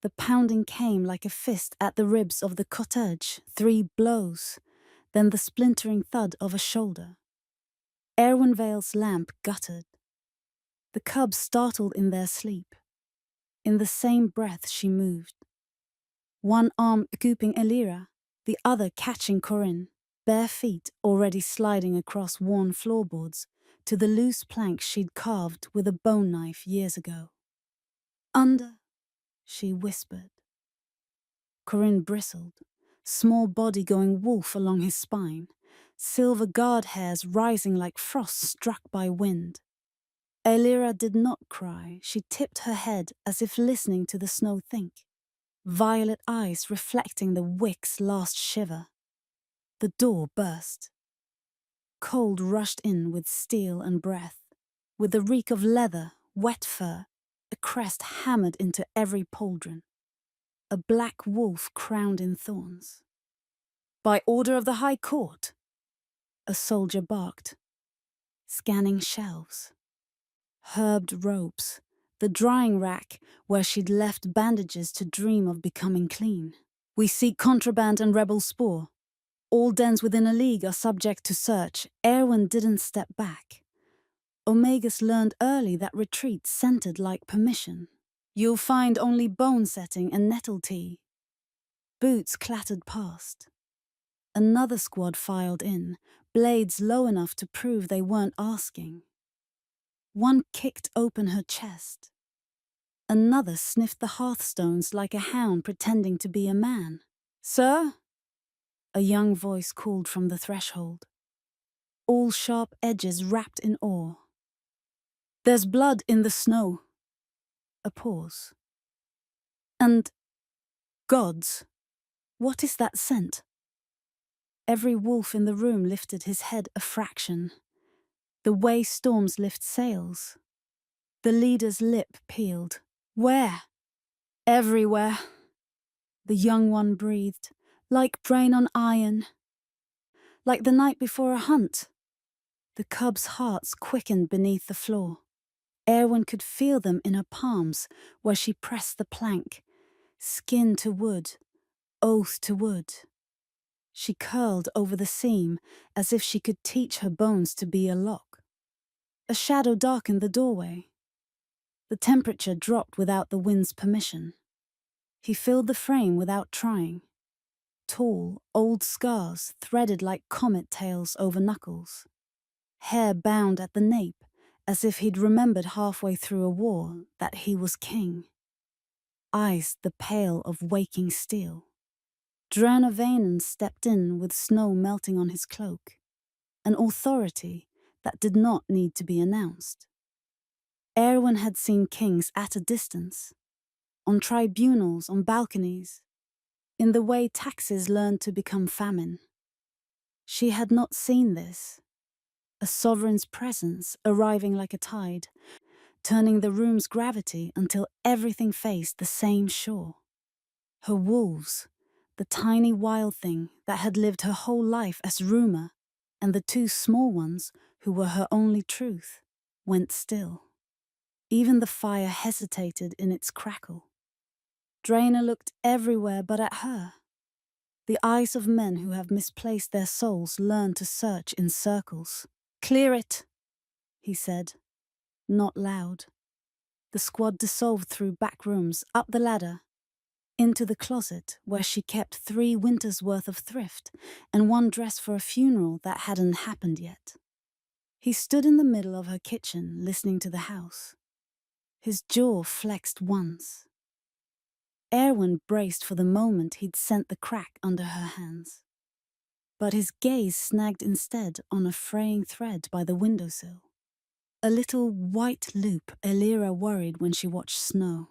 The pounding came like a fist at the ribs of the cottage, 3 blows, then the splintering thud of a shoulder. Erwin lamp guttered. The cubs startled in their sleep. In the same breath she moved. One arm scooping Elira, the other catching Corinne, bare feet already sliding across worn floorboards to the loose plank she'd carved with a bone knife years ago. Under, she whispered. Corinne bristled, small body going wolf along his spine, silver guard hairs rising like frost struck by wind. Elira did not cry. She tipped her head as if listening to the snow think, violet eyes reflecting the wick's last shiver. The door burst. Cold rushed in with steel and breath, with the reek of leather, wet fur, a crest hammered into every pauldron. A black wolf crowned in thorns. By order of the High Court, a soldier barked, scanning shelves. Herbed robes, the drying rack where she'd left bandages to dream of becoming clean. We seek contraband and rebel spoor. All dens within a league are subject to search. Erwin didn't step back. Omegas learned early that retreat scented like permission. You'll find only bone setting and nettle tea. Boots clattered past. Another squad filed in, blades low enough to prove they weren't asking. One kicked open her chest. Another sniffed the hearthstones like a hound pretending to be a man. "Sir?" A young voice called from the threshold, all sharp edges wrapped in awe. "There's blood in the snow." A pause. "And gods, what is that scent?" Every wolf in the room lifted his head a fraction. The way storms lift sails. The leader's lip peeled. "Where?" "Everywhere." The young one breathed, like brain on iron. Like the night before a hunt. The cubs' hearts quickened beneath the floor. Erwin could feel them in her palms where she pressed the plank, skin to wood, oath to wood. She curled over the seam as if she could teach her bones to be a lock. A shadow darkened the doorway. The temperature dropped without the wind's permission. He filled the frame without trying. Tall, old scars threaded like comet tails over knuckles. Hair bound at the nape, as if he'd remembered halfway through a war that he was king. Eyes the pale of waking steel. Dranavainen stepped in with snow melting on his cloak, an authority that did not need to be announced. Erwin had seen kings at a distance, on tribunals, on balconies, in the way taxes learned to become famine. She had not seen this, a sovereign's presence arriving like a tide, turning the room's gravity until everything faced the same shore. Her wolves, the tiny wild thing that had lived her whole life as rumor, and the 2 small ones who were her only truth, went still. Even the fire hesitated in its crackle. Draenor looked everywhere but at her. The eyes of men who have misplaced their souls learn to search in circles. "Clear it," he said, not loud. The squad dissolved through back rooms, up the ladder, into the closet where she kept 3 winters' worth of thrift and 1 dress for a funeral that hadn't happened yet. He stood in the middle of her kitchen, listening to the house. His jaw flexed once. Erwin braced for the moment he'd sent the crack under her hands. But his gaze snagged instead on a fraying thread by the windowsill. A little white loop Elira worried when she watched snow.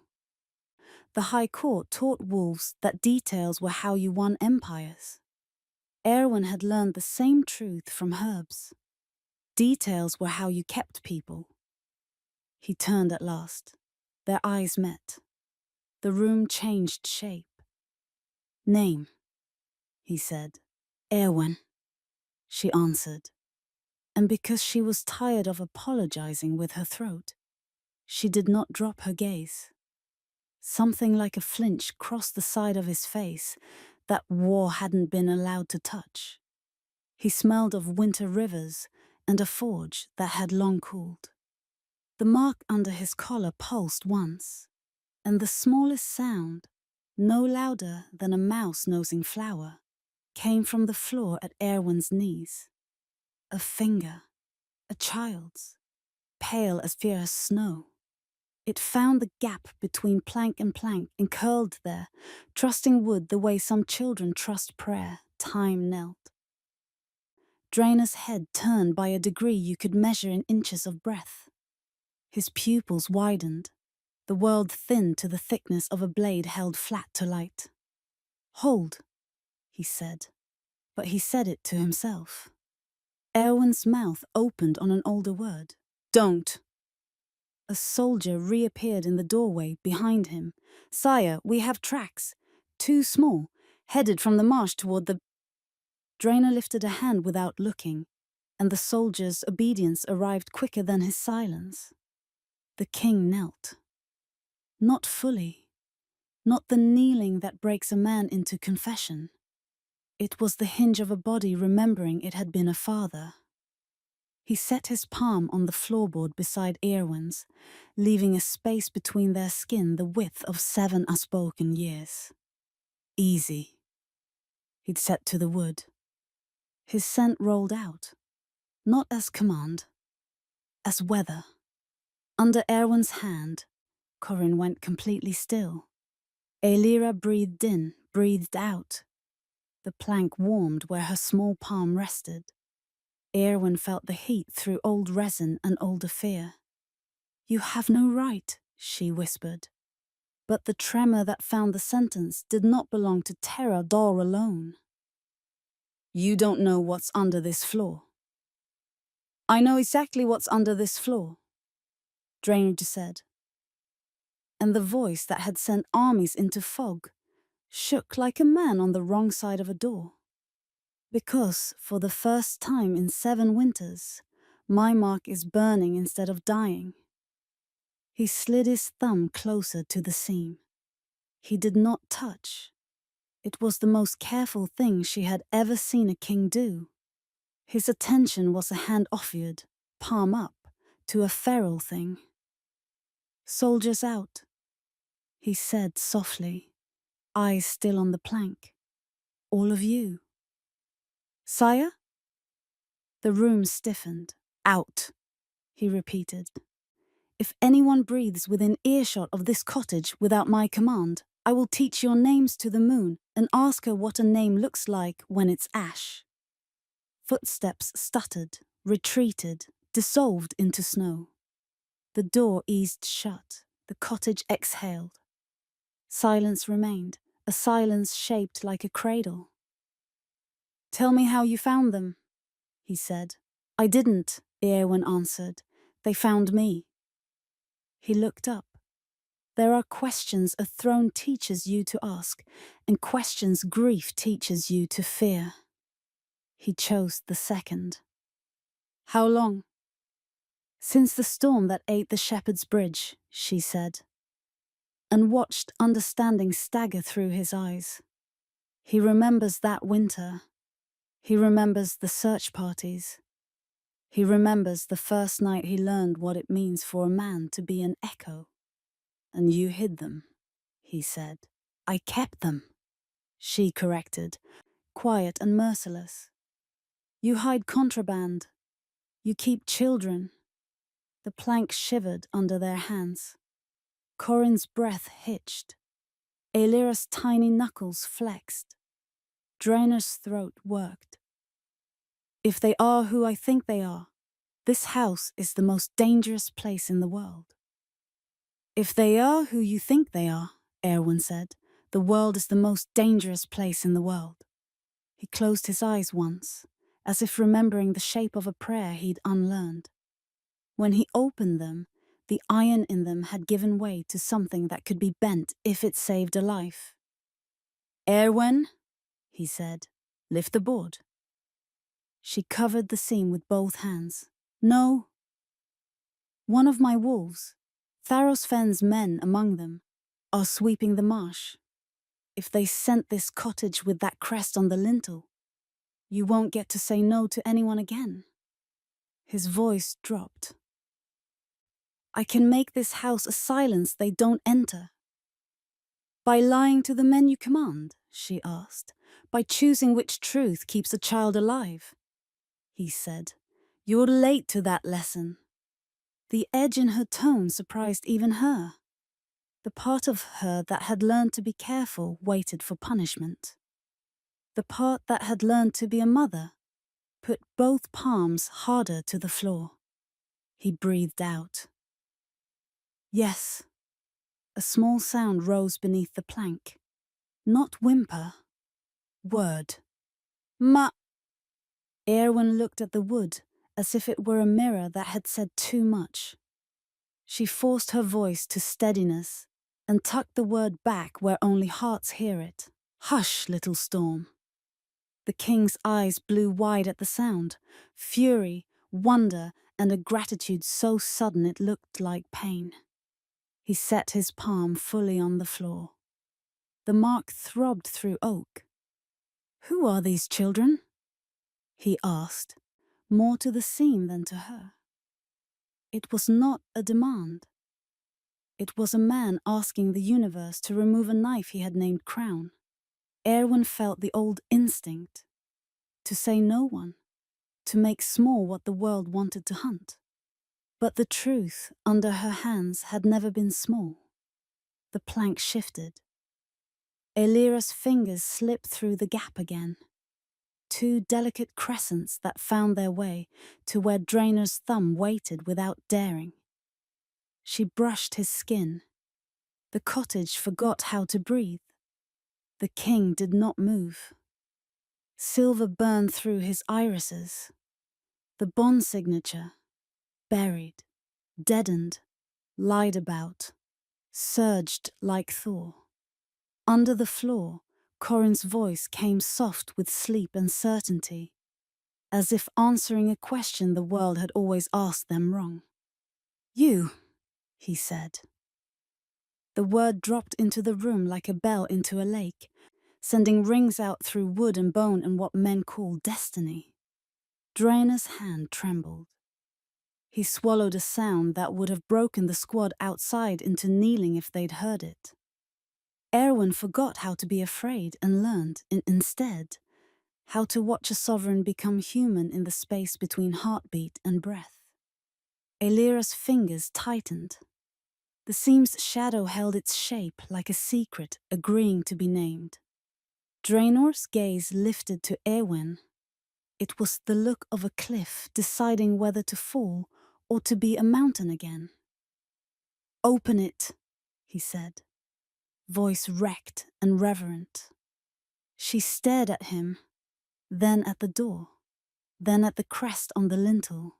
The High Court taught wolves that details were how you won empires. Erwin had learned the same truth from herbs. Details were how you kept people. He turned at last. Their eyes met. The room changed shape. "Name," he said. "Erwin," she answered. And because she was tired of apologizing with her throat, she did not drop her gaze. Something like a flinch crossed the side of his face that war hadn't been allowed to touch. He smelled of winter rivers and a forge that had long cooled. The mark under his collar pulsed once, and the smallest sound, no louder than a mouse nosing flour, came from the floor at Erwin's knees. A finger, a child's, pale as fierce snow. It found the gap between plank and curled there, trusting wood the way some children trust prayer. Time knelt. Drainer's head turned by a degree you could measure in inches of breadth. His pupils widened, the world thinned to the thickness of a blade held flat to light. "Hold," he said, but he said it to himself. Erwin's mouth opened on an older word. "Don't." A soldier reappeared in the doorway behind him. "Sire, we have tracks. Too small, headed from the marsh toward the—" Drainer lifted a hand without looking, and the soldier's obedience arrived quicker than his silence. The king knelt. Not fully. Not the kneeling that breaks a man into confession. It was the hinge of a body remembering it had been a father. He set his palm on the floorboard beside Erwin's, leaving a space between their skin the width of 7 unspoken years. "Easy," he'd said to the wood. His scent rolled out, not as command, as weather. Under Erwin's hand, Corin went completely still. Aelira breathed in, breathed out. The plank warmed where her small palm rested. Erwin felt the heat through old resin and older fear. "You have no right," she whispered. But the tremor that found the sentence did not belong to terror Dor alone. "You don't know what's under this floor." "I know exactly what's under this floor," Drainage said. And the voice that had sent armies into fog shook like a man on the wrong side of a door. "Because, for the first time in 7 winters, my mark is burning instead of dying." He slid his thumb closer to the seam. He did not touch. It was the most careful thing she had ever seen a king do. His attention was a hand offered, palm up, to a feral thing. "Soldiers out," he said softly, eyes still on the plank. "All of you." "Sire?" The room stiffened. "Out," he repeated. "If anyone breathes within earshot of this cottage without my command, I will teach your names to the moon and ask her what a name looks like when it's ash." Footsteps stuttered, retreated, dissolved into snow. The door eased shut. The cottage exhaled. Silence remained, a silence shaped like a cradle. "Tell me how you found them," he said. "I didn't," Eowyn answered. "They found me." He looked up. There are questions a throne teaches you to ask, and questions grief teaches you to fear. He chose the second. "How long?" "Since the storm that ate the shepherd's bridge," she said, and watched understanding stagger through his eyes. He remembers that winter. He remembers the search parties. He remembers the first night he learned what it means for a man to be an echo. "And you hid them," he said. "I kept them," she corrected, quiet and merciless. "You hide contraband. You keep children." The plank shivered under their hands. Corin's breath hitched. Aelira's tiny knuckles flexed. Drainer's throat worked. "If they are who I think they are, this house is the most dangerous place in the world." "If they are who you think they are," Erwin said, "the world is the most dangerous place in the world." He closed his eyes once, as if remembering the shape of a prayer he'd unlearned. When he opened them, the iron in them had given way to something that could be bent if it saved a life. "Erwin," he said, "lift the board." She covered the seam with both hands. "No." "One of my wolves, Tharosfen's men among them. are sweeping the marsh. If they sent this cottage with that crest on the lintel, you won't get to say no to anyone again. His voice dropped. I can make this house a silence they don't enter. By lying to the men you command, she asked. By choosing which truth keeps a child alive. He said, You're late to that lesson. The edge in her tone surprised even her. The part of her that had learned to be careful waited for punishment. The part that had learned to be a mother put both palms harder to the floor. He breathed out. Yes. A small sound rose beneath the plank. Not whimper. Word. Ma. Erwin looked at the wood as if it were a mirror that had said too much. She forced her voice to steadiness and tucked the word back where only hearts hear it. Hush, little storm. The king's eyes blew wide at the sound, fury, wonder, and a gratitude so sudden it looked like pain. He set his palm fully on the floor. The mark throbbed through oak. Who are these children? He asked, more to the scene than to her. It was not a demand. It was a man asking the universe to remove a knife he had named Crown. Erwin felt the old instinct to say no one, to make small what the world wanted to hunt. But the truth under her hands had never been small. The plank shifted. Elira's fingers slipped through the gap again. Two delicate crescents that found their way to where Drainer's thumb waited without daring. She brushed his skin. The cottage forgot how to breathe. The king did not move. Silver burned through his irises. The bond signature, buried, deadened, lied about, surged like Thor. Under the floor, Corin's voice came soft with sleep and certainty, as if answering a question the world had always asked them wrong. You, he said. The word dropped into the room like a bell into a lake, sending rings out through wood and bone and what men call destiny. Drainer's hand trembled. He swallowed a sound that would have broken the squad outside into kneeling if they'd heard it. Erwin forgot how to be afraid and learned, instead, how to watch a sovereign become human in the space between heartbeat and breath. Elira's fingers tightened. The seam's shadow held its shape like a secret agreeing to be named. Draenor's gaze lifted to Erwin. It was the look of a cliff deciding whether to fall or to be a mountain again. Open it, he said, voice wrecked and reverent. She stared at him, then at the door, then at the crest on the lintel,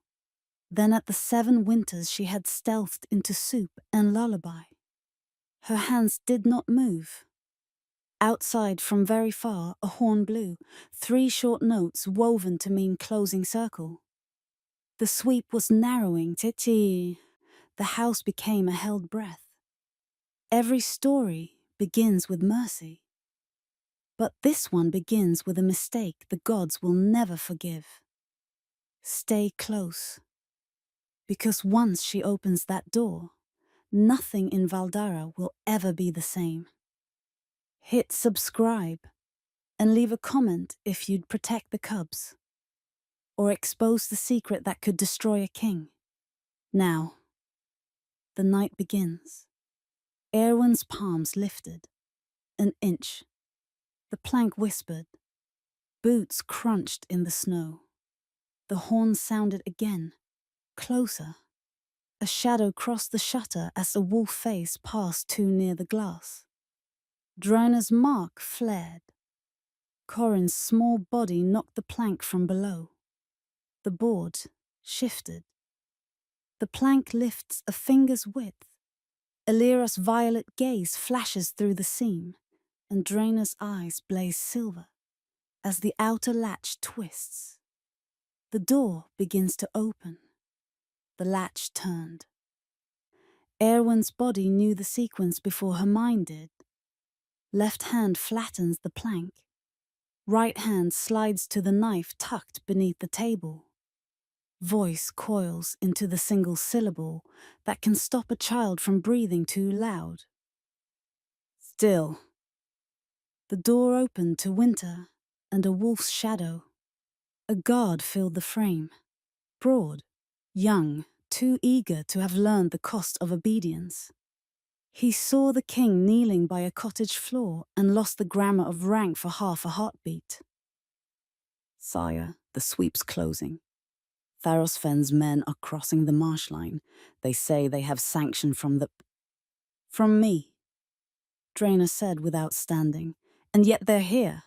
then at the 7 winters she had stealthed into soup and lullaby. Her hands did not move. Outside from very far, a horn blew, 3 short notes woven to mean closing circle. The sweep was narrowing, titi. The house became a held breath. Every story begins with mercy. But this one begins with a mistake the gods will never forgive. Stay close. Because once she opens that door, nothing in Valdara will ever be the same. Hit subscribe and leave a comment if you'd protect the cubs or expose the secret that could destroy a king. Now, the night begins. Erwin's palms lifted. An inch. The plank whispered. Boots crunched in the snow. The horn sounded again, closer. A shadow crossed the shutter as a wolf face passed too near the glass. Drainer's mark flared. Corin's small body knocked the plank from below. The board shifted. The plank lifts a finger's width. Elira's violet gaze flashes through the seam, and Drainer's eyes blaze silver as the outer latch twists. The door begins to open. The latch turned. Erwin's body knew the sequence before her mind did. Left hand flattens the plank. Right hand slides to the knife tucked beneath the table. Voice coils into the single syllable that can stop a child from breathing too loud. Still. The door opened to winter and a wolf's shadow. A guard filled the frame. Broad, young, too eager to have learned the cost of obedience. He saw the king kneeling by a cottage floor and lost the grammar of rank for half a heartbeat. Sire, the sweep's closing. Tharosfen's men are crossing the marsh line. They say they have sanction from the... From me, Draenor said without standing, and yet they're here.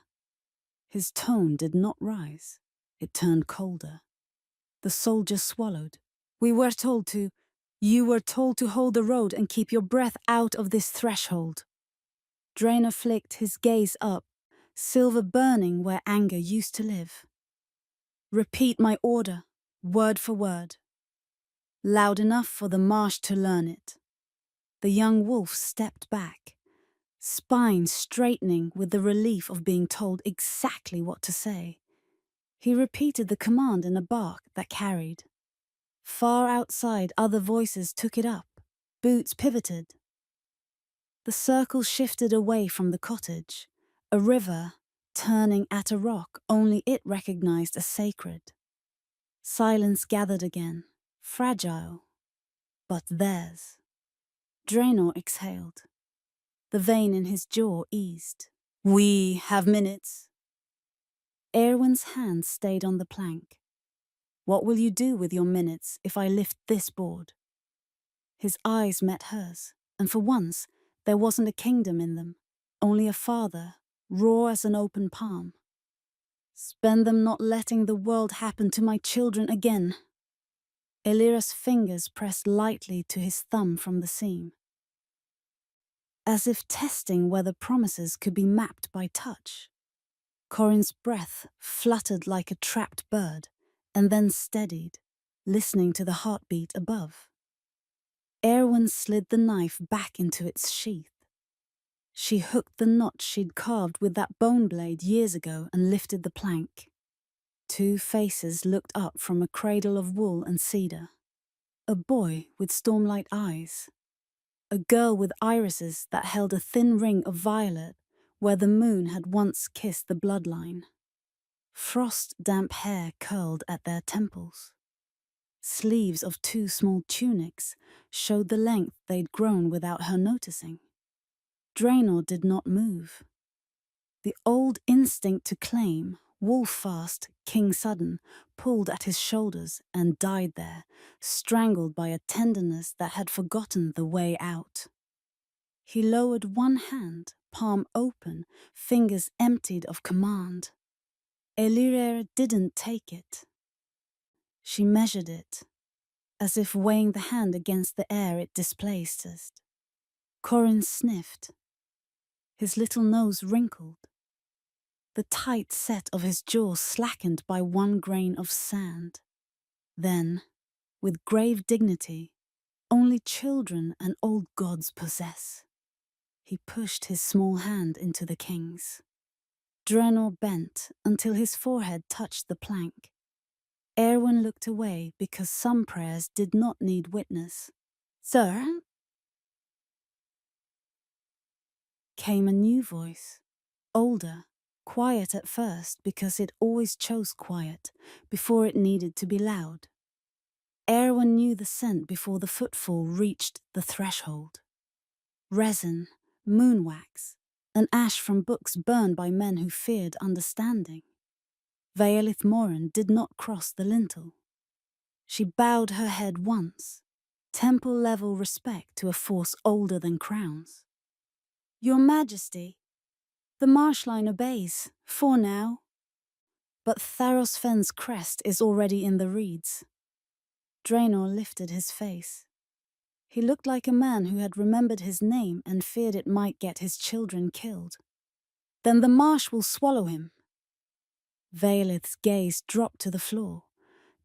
His tone did not rise. It turned colder. The soldier swallowed. We were told to... You were told to hold the road and keep your breath out of this threshold. Draenor flicked his gaze up, silver burning where anger used to live. Repeat my order, word for word. Loud enough for the marsh to learn it. The young wolf stepped back, spine straightening with the relief of being told exactly what to say. He repeated the command in a bark that carried. Far outside, other voices took it up. Boots pivoted. The circle shifted away from the cottage. A river, turning at a rock only it recognized as sacred. Silence gathered again, fragile, but theirs. Draenor exhaled. The vein in his jaw eased. We have minutes. Erwin's hand stayed on the plank. What will you do with your minutes if I lift this board? His eyes met hers, and for once, there wasn't a kingdom in them, only a father, raw as an open palm. Spend them not letting the world happen to my children again. Elira's fingers pressed lightly to his thumb from the seam, as if testing whether promises could be mapped by touch. Corin's breath fluttered like a trapped bird, and then steadied, listening to the heartbeat above. Erwin slid the knife back into its sheath. She hooked the notch she'd carved with that bone blade years ago and lifted the plank. Two faces looked up from a cradle of wool and cedar. A boy with stormlight eyes. A girl with irises that held a thin ring of violet where the moon had once kissed the bloodline. Frost-damp hair curled at their temples. Sleeves of two small tunics showed the length they'd grown without her noticing. Draenor did not move. The old instinct to claim, wolf-fast, king sudden, pulled at his shoulders and died there, strangled by a tenderness that had forgotten the way out. He lowered one hand, palm open, fingers emptied of command. Elira didn't take it. She measured it, as if weighing the hand against the air it displaced. Corin sniffed. His little nose wrinkled. The tight set of his jaw slackened by one grain of sand. Then, with grave dignity, only children and old gods possess, he pushed his small hand into the king's. Draenor bent until his forehead touched the plank. Erwin looked away because some prayers did not need witness. Sir? Came a new voice, older, quiet at first because it always chose quiet before it needed to be loud. Erwin knew the scent before the footfall reached the threshold. Resin, moon wax, and ash from books burned by men who feared understanding. Vaelith Morin did not cross the lintel. She bowed her head once, temple-level respect to a force older than crowns. Your Majesty, the marshline obeys, for now. But Tharosfen's crest is already in the reeds. Draenor lifted his face. He looked like a man who had remembered his name and feared it might get his children killed. Then the marsh will swallow him. Vaelith's gaze dropped to the floor,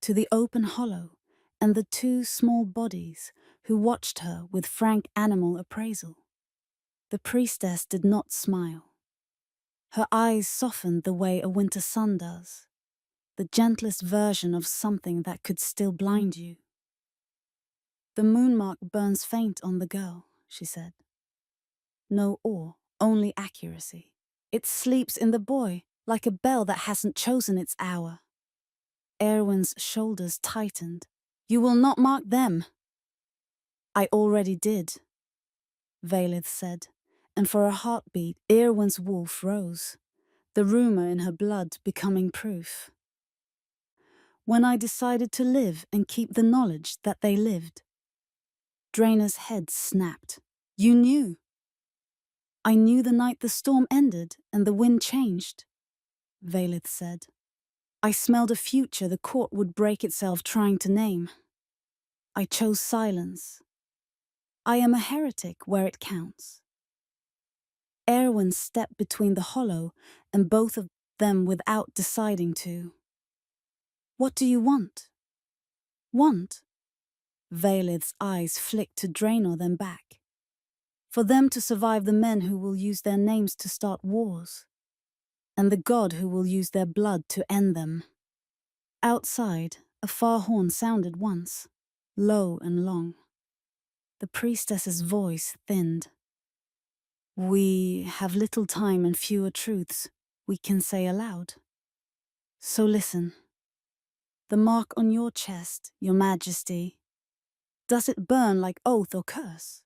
to the open hollow, and the two small bodies who watched her with frank animal appraisal. The priestess did not smile. Her eyes softened the way a winter sun does, the gentlest version of something that could still blind you. "The moon mark burns faint on the girl," she said. "No awe, only accuracy. It sleeps in the boy, like a bell that hasn't chosen its hour." Erwin's shoulders tightened. "You will not mark them." "I already did," Valith said, and for a heartbeat Erwin's wolf rose, the rumor in her blood becoming proof. "When I decided to live and keep the knowledge that they lived." Drainer's head snapped. "You knew." "I knew the night the storm ended and the wind changed," Valith said. "I smelled a future the court would break itself trying to name. I chose silence. I am a heretic where it counts." Erwin stepped between the hollow and both of them without deciding to. "What do you want?" "Want?" Valith's eyes flicked to Draenor then back. "For them to survive the men who will use their names to start wars, and the god who will use their blood to end them." Outside, a far horn sounded once, low and long. The priestess's voice thinned. "We have little time and fewer truths we can say aloud. So listen. The mark on your chest, your majesty, does it burn like oath or curse?"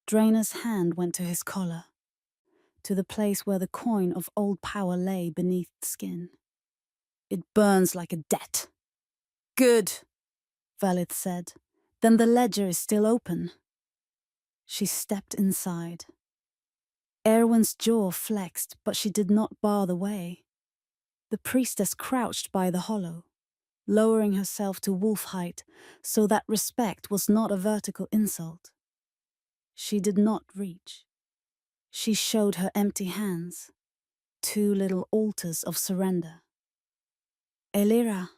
Drainer's hand went to his collar, to the place where the coin of old power lay beneath the skin. "It burns like a debt." "Good," Valith said. "Then the ledger is still open." She stepped inside. Erwin's jaw flexed, but she did not bar the way. The priestess crouched by the hollow, lowering herself to wolf height so that respect was not a vertical insult. She did not reach. She showed her empty hands, two little altars of surrender. "Elira,"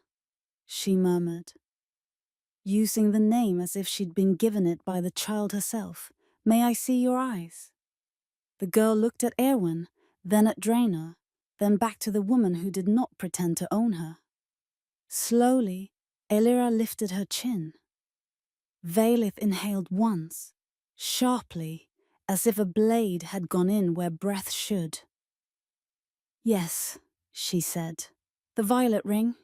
she murmured, using the name as if she'd been given it by the child herself. "May I see your eyes?" The girl looked at Erwin, then at Draenor, then back to the woman who did not pretend to own her. Slowly, Elira lifted her chin. Valith inhaled once, sharply, as if a blade had gone in where breath should. "Yes," she said. "The violet ring.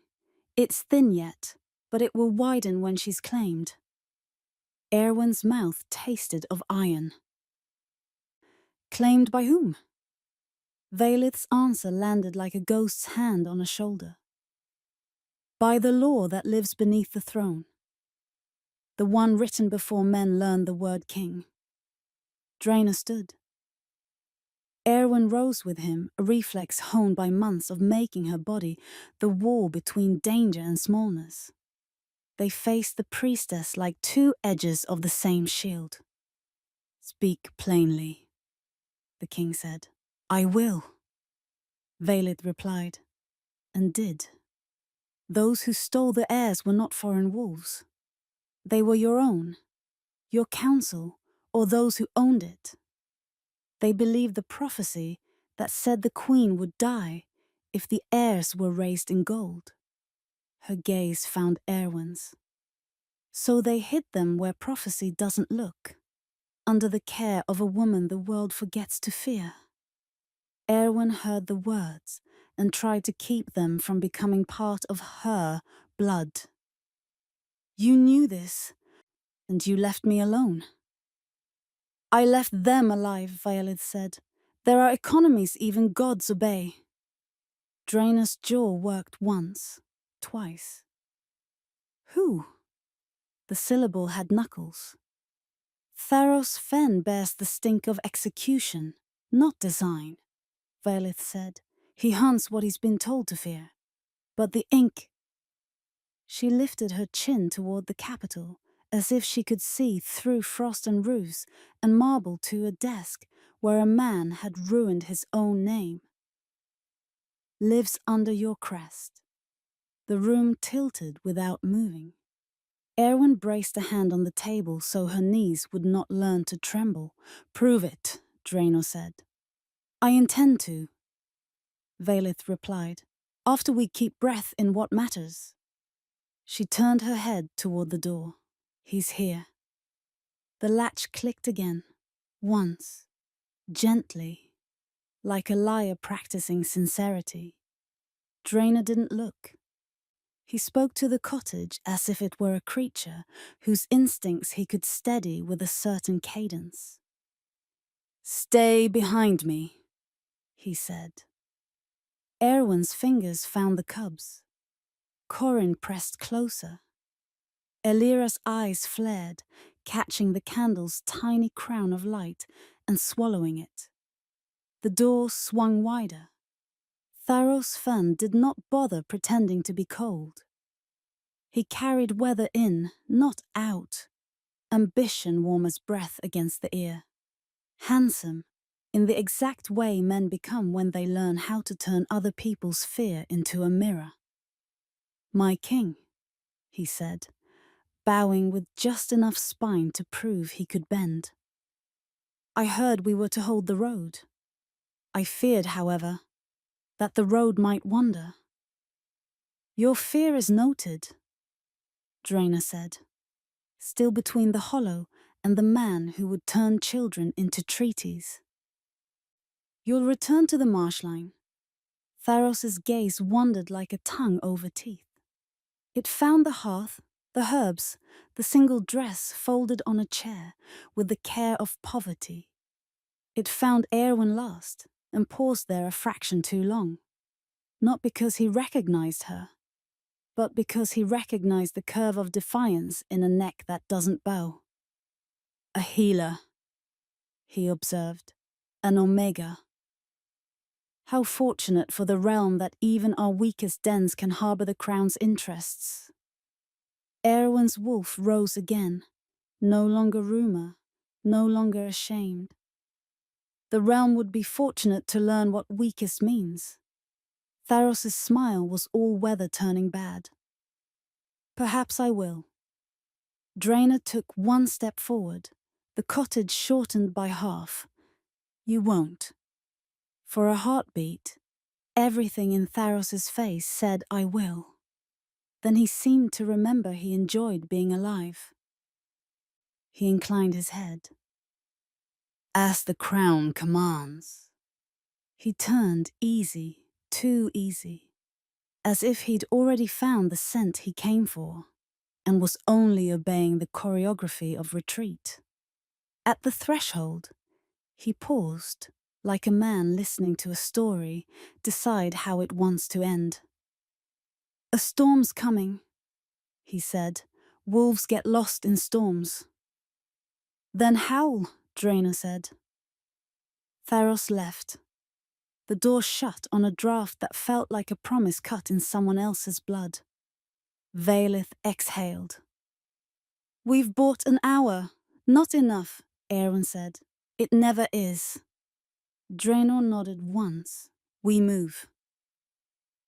It's thin yet, but it will widen when she's claimed." Erwin's mouth tasted of iron. "Claimed by whom?" Valith's answer landed like a ghost's hand on a shoulder. "By the law that lives beneath the throne. The one written before men learned the word king." Draenor stood. Erwin rose with him, a reflex honed by months of making her body the wall between danger and smallness. They faced the priestess like two edges of the same shield. "Speak plainly," the king said. "I will," Valith replied, and did. "Those who stole the heirs were not foreign wolves. They were your own, your council, or those who owned it. They believed the prophecy that said the queen would die if the heirs were raised in gold." Her gaze found Erwin's. "So they hid them where prophecy doesn't look, under the care of a woman the world forgets to fear." Erwin heard the words and tried to keep them from becoming part of her blood. "You knew this, and you left me alone." "I left them alive," Violeth said. "There are economies even gods obey." Drainor's jaw worked once, twice. "Who?" The syllable had knuckles. "Tharos Fen bears the stink of execution, not design," Violeth said. "He hunts what he's been told to fear. But the ink—" She lifted her chin toward the capital, as if she could see through frost and roofs and marble to a desk where a man had ruined his own name. "Lives under your crest." The room tilted without moving. Erwin braced a hand on the table so her knees would not learn to tremble. "Prove it," Draenor said. "I intend to," Valith replied, "after we keep breath in what matters." She turned her head toward the door. "He's here." The latch clicked again, once, gently, like a liar practicing sincerity. Draenor didn't look. He spoke to the cottage as if it were a creature whose instincts he could steady with a certain cadence. "Stay behind me," he said. Erwin's fingers found the cubs. Corin pressed closer. Elira's eyes flared, catching the candle's tiny crown of light and swallowing it. The door swung wider. Tharos Fern did not bother pretending to be cold. He carried weather in, not out. Ambition warm as breath against the ear. Handsome, in the exact way men become when they learn how to turn other people's fear into a mirror. "My king," he said, bowing with just enough spine to prove he could bend. "I heard we were to hold the road. I feared, however, that the road might wander." "Your fear is noted," Draenor said, still between the hollow and the man who would turn children into treaties. "You'll return to the marshline." Tharos's gaze wandered like a tongue over teeth. It found the hearth, the herbs, the single dress folded on a chair with the care of poverty. It found Erwin last and paused there a fraction too long. Not because he recognized her, but because he recognized the curve of defiance in a neck that doesn't bow. "A healer," he observed, "an omega. How fortunate for the realm that even our weakest dens can harbor the crown's interests." Erwin's wolf rose again, no longer rumor, no longer ashamed. The realm would be fortunate to learn what weakest means. Tharos's smile was all weather turning bad. "Perhaps I will." Draenor took one step forward, the cottage shortened by half. "You won't." For a heartbeat, everything in Tharos's face said, "I will." Then he seemed to remember he enjoyed being alive. He inclined his head. "As the crown commands." He turned easy, too easy, as if he'd already found the scent he came for and was only obeying the choreography of retreat. At the threshold, he paused, like a man listening to a story, decide how it wants to end. "A storm's coming," he said. "Wolves get lost in storms." "Then howl," Draenor said. Tharos left. The door shut on a draft that felt like a promise cut in someone else's blood. Valith exhaled. "We've bought an hour. Not enough," Erwin said. "It never is." Draenor nodded once. "We move."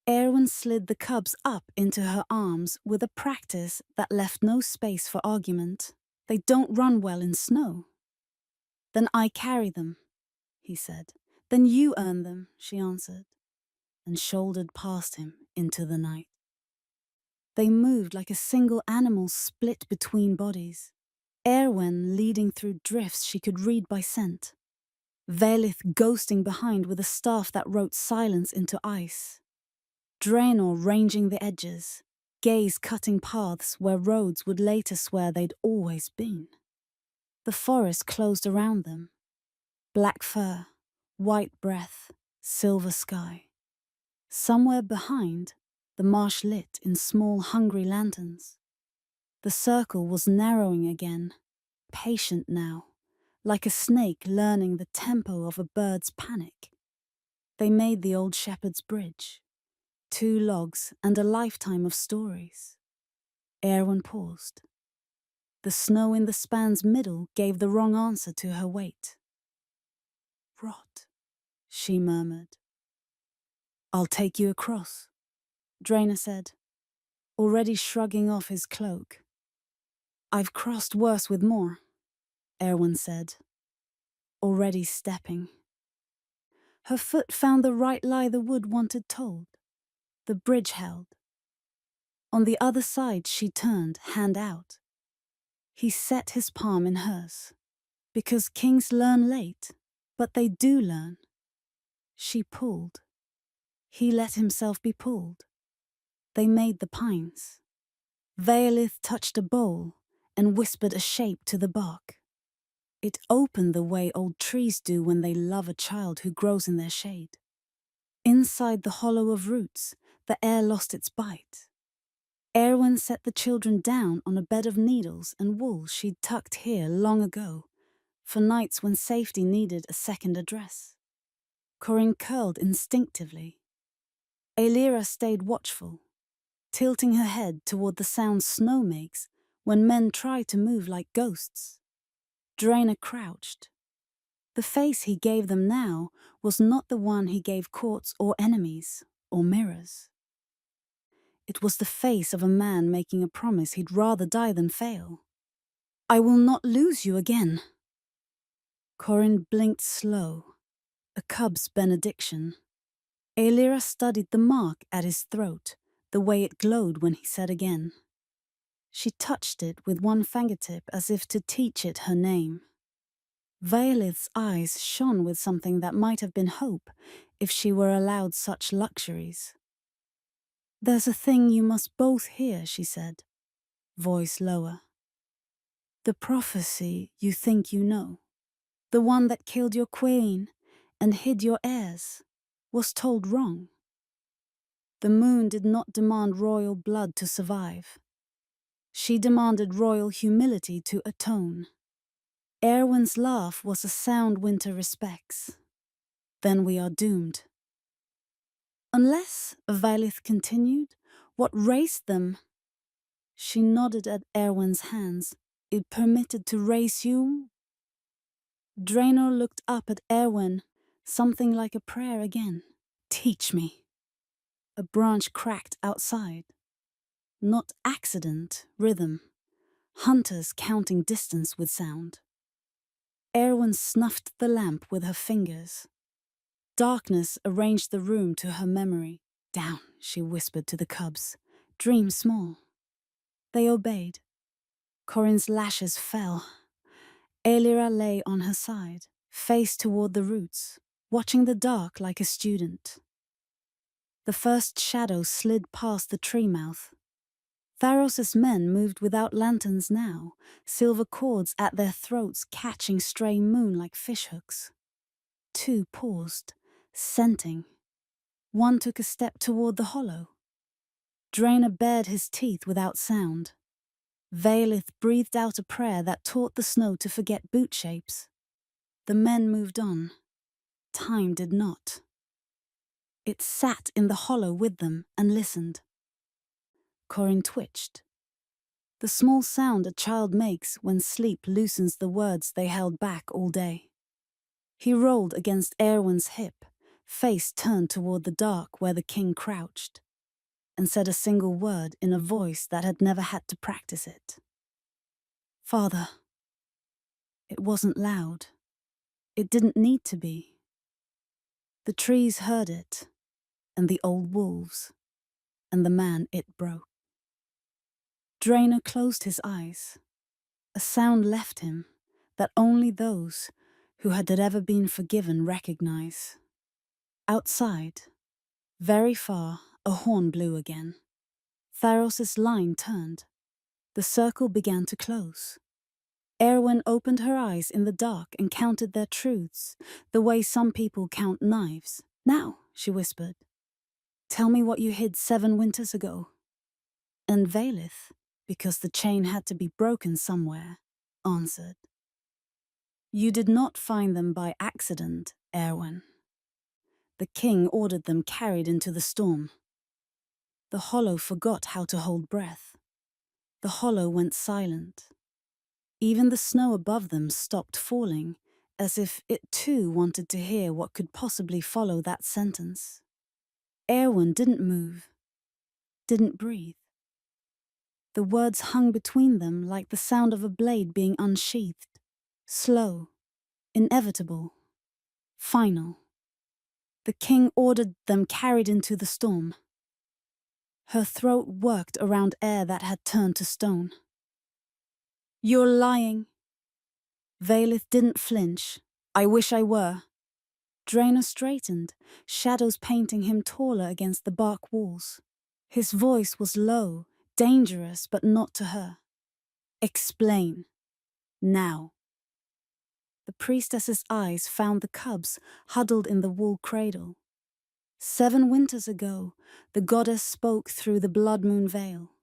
Erwin slid the cubs up into her arms with a practice that left no space for argument. "They don't run well in snow." "Then I carry them," he said. "Then you earn them," she answered, and shouldered past him into the night. They moved like a single animal split between bodies. Erwin leading through drifts she could read by scent. Valith ghosting behind with a staff that wrote silence into ice. Draenor ranging the edges, gaze cutting paths where roads would later swear they'd always been. The forest closed around them. Black fur, white breath, silver sky. Somewhere behind, the marsh lit in small hungry lanterns. The circle was narrowing again, patient now, like a snake learning the tempo of a bird's panic. They made the old shepherd's bridge. 2 logs and a lifetime of stories. Erwin paused. The snow in the span's middle gave the wrong answer to her weight. "Rot," she murmured. "I'll take you across," Draenor said, already shrugging off his cloak. I've crossed worse with more, Erwin said, already stepping. Her foot found the right lie the wood wanted told. The bridge held. On the other side she turned, hand out. He set his palm in hers. Because kings learn late, but they do learn. She pulled. He let himself be pulled. They made the pines. Vaelith touched a bowl and whispered a shape to the bark. It opened the way old trees do when they love a child who grows in their shade. Inside the hollow of roots, the air lost its bite. Erwin set the children down on a bed of needles and wool she'd tucked here long ago, for nights when safety needed a second address. Corinne curled instinctively. Aelira stayed watchful, tilting her head toward the sound snow makes when men try to move like ghosts. Draenor crouched. The face he gave them now was not the one he gave courts or enemies or mirrors. It was the face of a man making a promise he'd rather die than fail. I will not lose you again. Corinne blinked slow, a cub's benediction. Aelira studied the mark at his throat, the way it glowed when he said again. She touched it with one fingertip as if to teach it her name. Vaelith's eyes shone with something that might have been hope if she were allowed such luxuries. There's a thing you must both hear, she said, voice lower. The prophecy you think you know, the one that killed your queen and hid your heirs, was told wrong. The moon did not demand royal blood to survive. She demanded royal humility to atone. Erwin's laugh was a sound winter respects. Then we are doomed. Unless, Vaelith continued, what raced them? She nodded at Erwin's hands. It permitted to race you? Draenor looked up at Erwin, something like a prayer again. Teach me. A branch cracked outside. Not accident, rhythm. Hunters counting distance with sound. Erwin snuffed the lamp with her fingers. Darkness arranged the room to her memory. Down, she whispered to the cubs. Dream small. They obeyed. Corinne's lashes fell. Aelira lay on her side, face toward the roots, watching the dark like a student. The first shadow slid past the tree mouth. Tharos's men moved without lanterns now, silver cords at their throats catching stray moon like fishhooks. Two paused, scenting. One took a step toward the hollow. Draenor bared his teeth without sound. Vaelith breathed out a prayer that taught the snow to forget boot shapes. The men moved on. Time did not. It sat in the hollow with them and listened. Corinne twitched. The small sound a child makes when sleep loosens the words they held back all day. He rolled against Erwin's hip, face turned toward the dark where the king crouched, and said a single word in a voice that had never had to practice it. Father. It wasn't loud. It didn't need to be. The trees heard it, and the old wolves, and the man it broke. Draenor closed his eyes. A sound left him that only those who had ever been forgiven recognize. Outside, very far, a horn blew again. Tharos's line turned. The circle began to close. Erwin opened her eyes in the dark and counted their truths, the way some people count knives. Now, she whispered, tell me what you hid 7 winters ago. And Vaelith, because the chain had to be broken somewhere, answered. You did not find them by accident, Erwin. The king ordered them carried into the storm. The hollow forgot how to hold breath. The hollow went silent. Even the snow above them stopped falling, as if it too wanted to hear what could possibly follow that sentence. Erwin didn't move, didn't breathe. The words hung between them like the sound of a blade being unsheathed. Slow, inevitable, final. The king ordered them carried into the storm. Her throat worked around air that had turned to stone. "You're lying." Vaelith didn't flinch. "I wish I were." Draenor straightened, shadows painting him taller against the bark walls. His voice was low, dangerous, but not to her. "Explain. Now." The priestess's eyes found the cubs huddled in the wool cradle. 7 winters ago, the goddess spoke through the blood moon veil.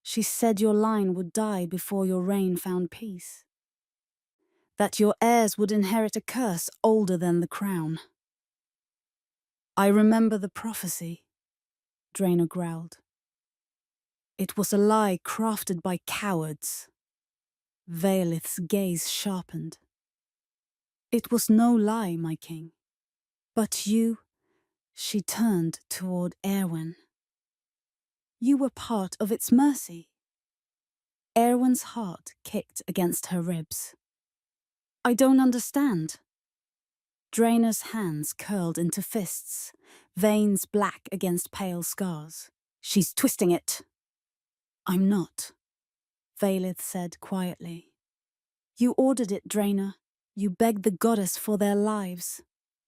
She said your line would die before your reign found peace. That your heirs would inherit a curse older than the crown. "I remember the prophecy," Draenor growled. "It was a lie crafted by cowards." Vaelith's gaze sharpened. "It was no lie, my king. But you..." She turned toward Erwin. "You were part of its mercy." Erwin's heart kicked against her ribs. "I don't understand." Draenor's hands curled into fists, veins black against pale scars. "She's twisting it." "I'm not," Vaelith said quietly. "You ordered it, Draenor. You begged the goddess for their lives.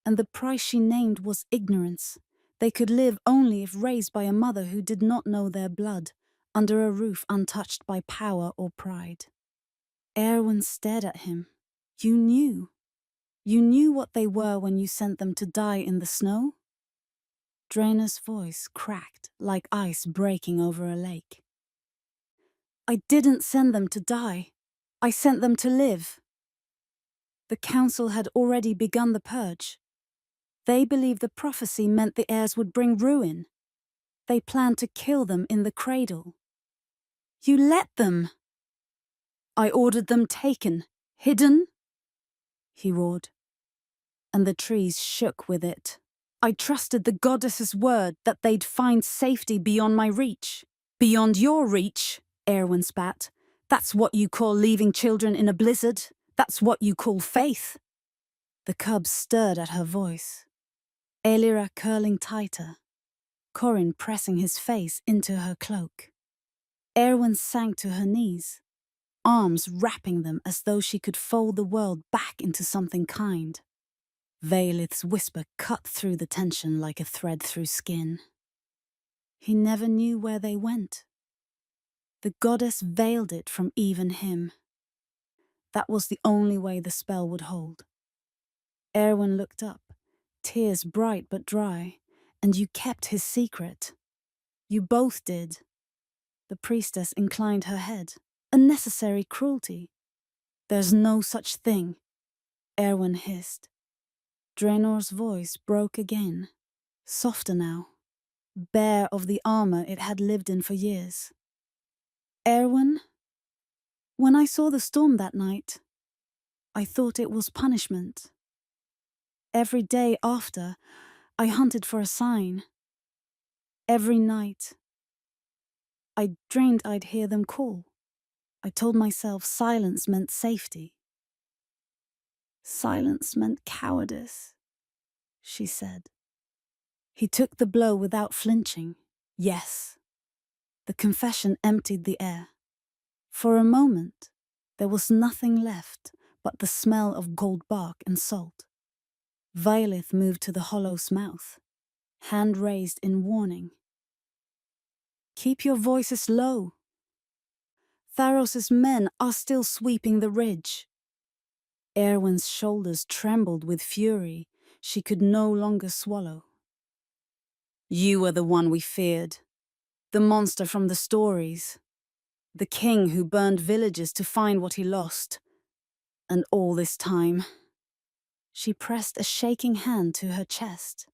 And the price she named was ignorance. They could live only if raised by a mother who did not know their blood, under a roof untouched by power or pride." Erwin stared at him. "You knew. You knew what they were when you sent them to die in the snow?" Draenor's voice cracked like ice breaking over a lake. "I didn't send them to die. I sent them to live." The council had already begun the purge. They believed the prophecy meant the heirs would bring ruin. They planned to kill them in the cradle. "You let them." "I ordered them taken, hidden," he roared. And the trees shook with it. "I trusted the goddess's word that they'd find safety beyond my reach." "Beyond your reach," Erwin spat. "That's what you call leaving children in a blizzard. That's what you call faith." The cubs stirred at her voice. Aelira curling tighter, Corin pressing his face into her cloak. Erwin sank to her knees, arms wrapping them as though she could fold the world back into something kind. Vaelith's whisper cut through the tension like a thread through skin. He never knew where they went. The goddess veiled it from even him. That was the only way the spell would hold. Erwin looked up, tears bright but dry, and you kept his secret. You both did. The priestess inclined her head. A necessary cruelty. "There's no such thing," Erwin hissed. Draenor's voice broke again, softer now, bare of the armor it had lived in for years. "Erwin, when I saw the storm that night, I thought it was punishment. Every day after, I hunted for a sign. Every night, I dreamed I'd hear them call. I told myself silence meant safety." "Silence meant cowardice," she said. He took the blow without flinching. Yes. The confession emptied the air. For a moment, there was nothing left but the smell of gold bark and salt. Vaelith moved to the hollow's mouth, hand raised in warning. "Keep your voices low. Tharos's men are still sweeping the ridge." Erwin's shoulders trembled with fury she could no longer swallow. "You were the one we feared. The monster from the stories. The king who burned villages to find what he lost. And all this time..." She pressed a shaking hand to her chest.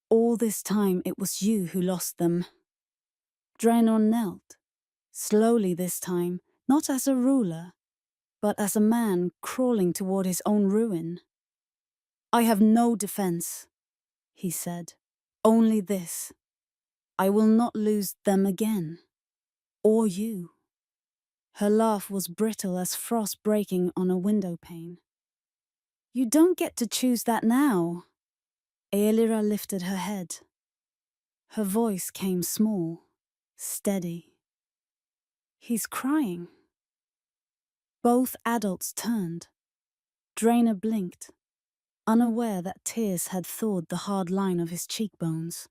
"All this time it was you who lost them." Draenor knelt, slowly this time, not as a ruler, but as a man crawling toward his own ruin. "I have no defense," he said. "Only this. I will not lose them again." Or you. Her laugh was brittle as frost breaking on a window pane. You don't get to choose that now. Aelira lifted her head. Her voice came small, steady. He's crying. Both adults turned. Draenor blinked, unaware that tears had thawed the hard line of his cheekbones.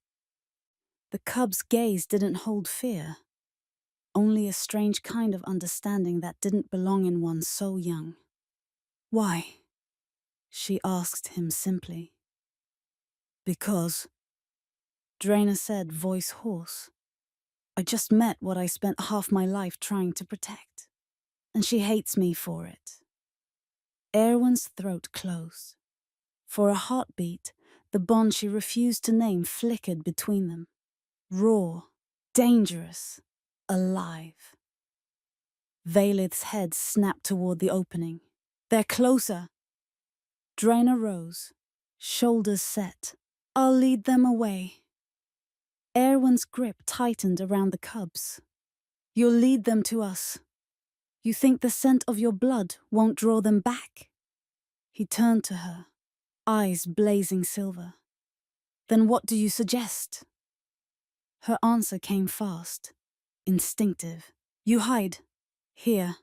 The cub's gaze didn't hold fear, only a strange kind of understanding that didn't belong in one so young. Why? She asked him simply. Because, Draenor said, voice hoarse. I just met what I spent half my life trying to protect, and she hates me for it. Erwin's throat closed. For a heartbeat, the bond she refused to name flickered between them. Raw, dangerous, alive. Vaelith's head snapped toward the opening. They're closer. Draenor rose, shoulders set. I'll lead them away. Erwin's grip tightened around the cubs. You'll lead them to us. You think the scent of your blood won't draw them back? He turned to her, eyes blazing silver. Then what do you suggest? Her answer came fast, instinctive. You hide, here,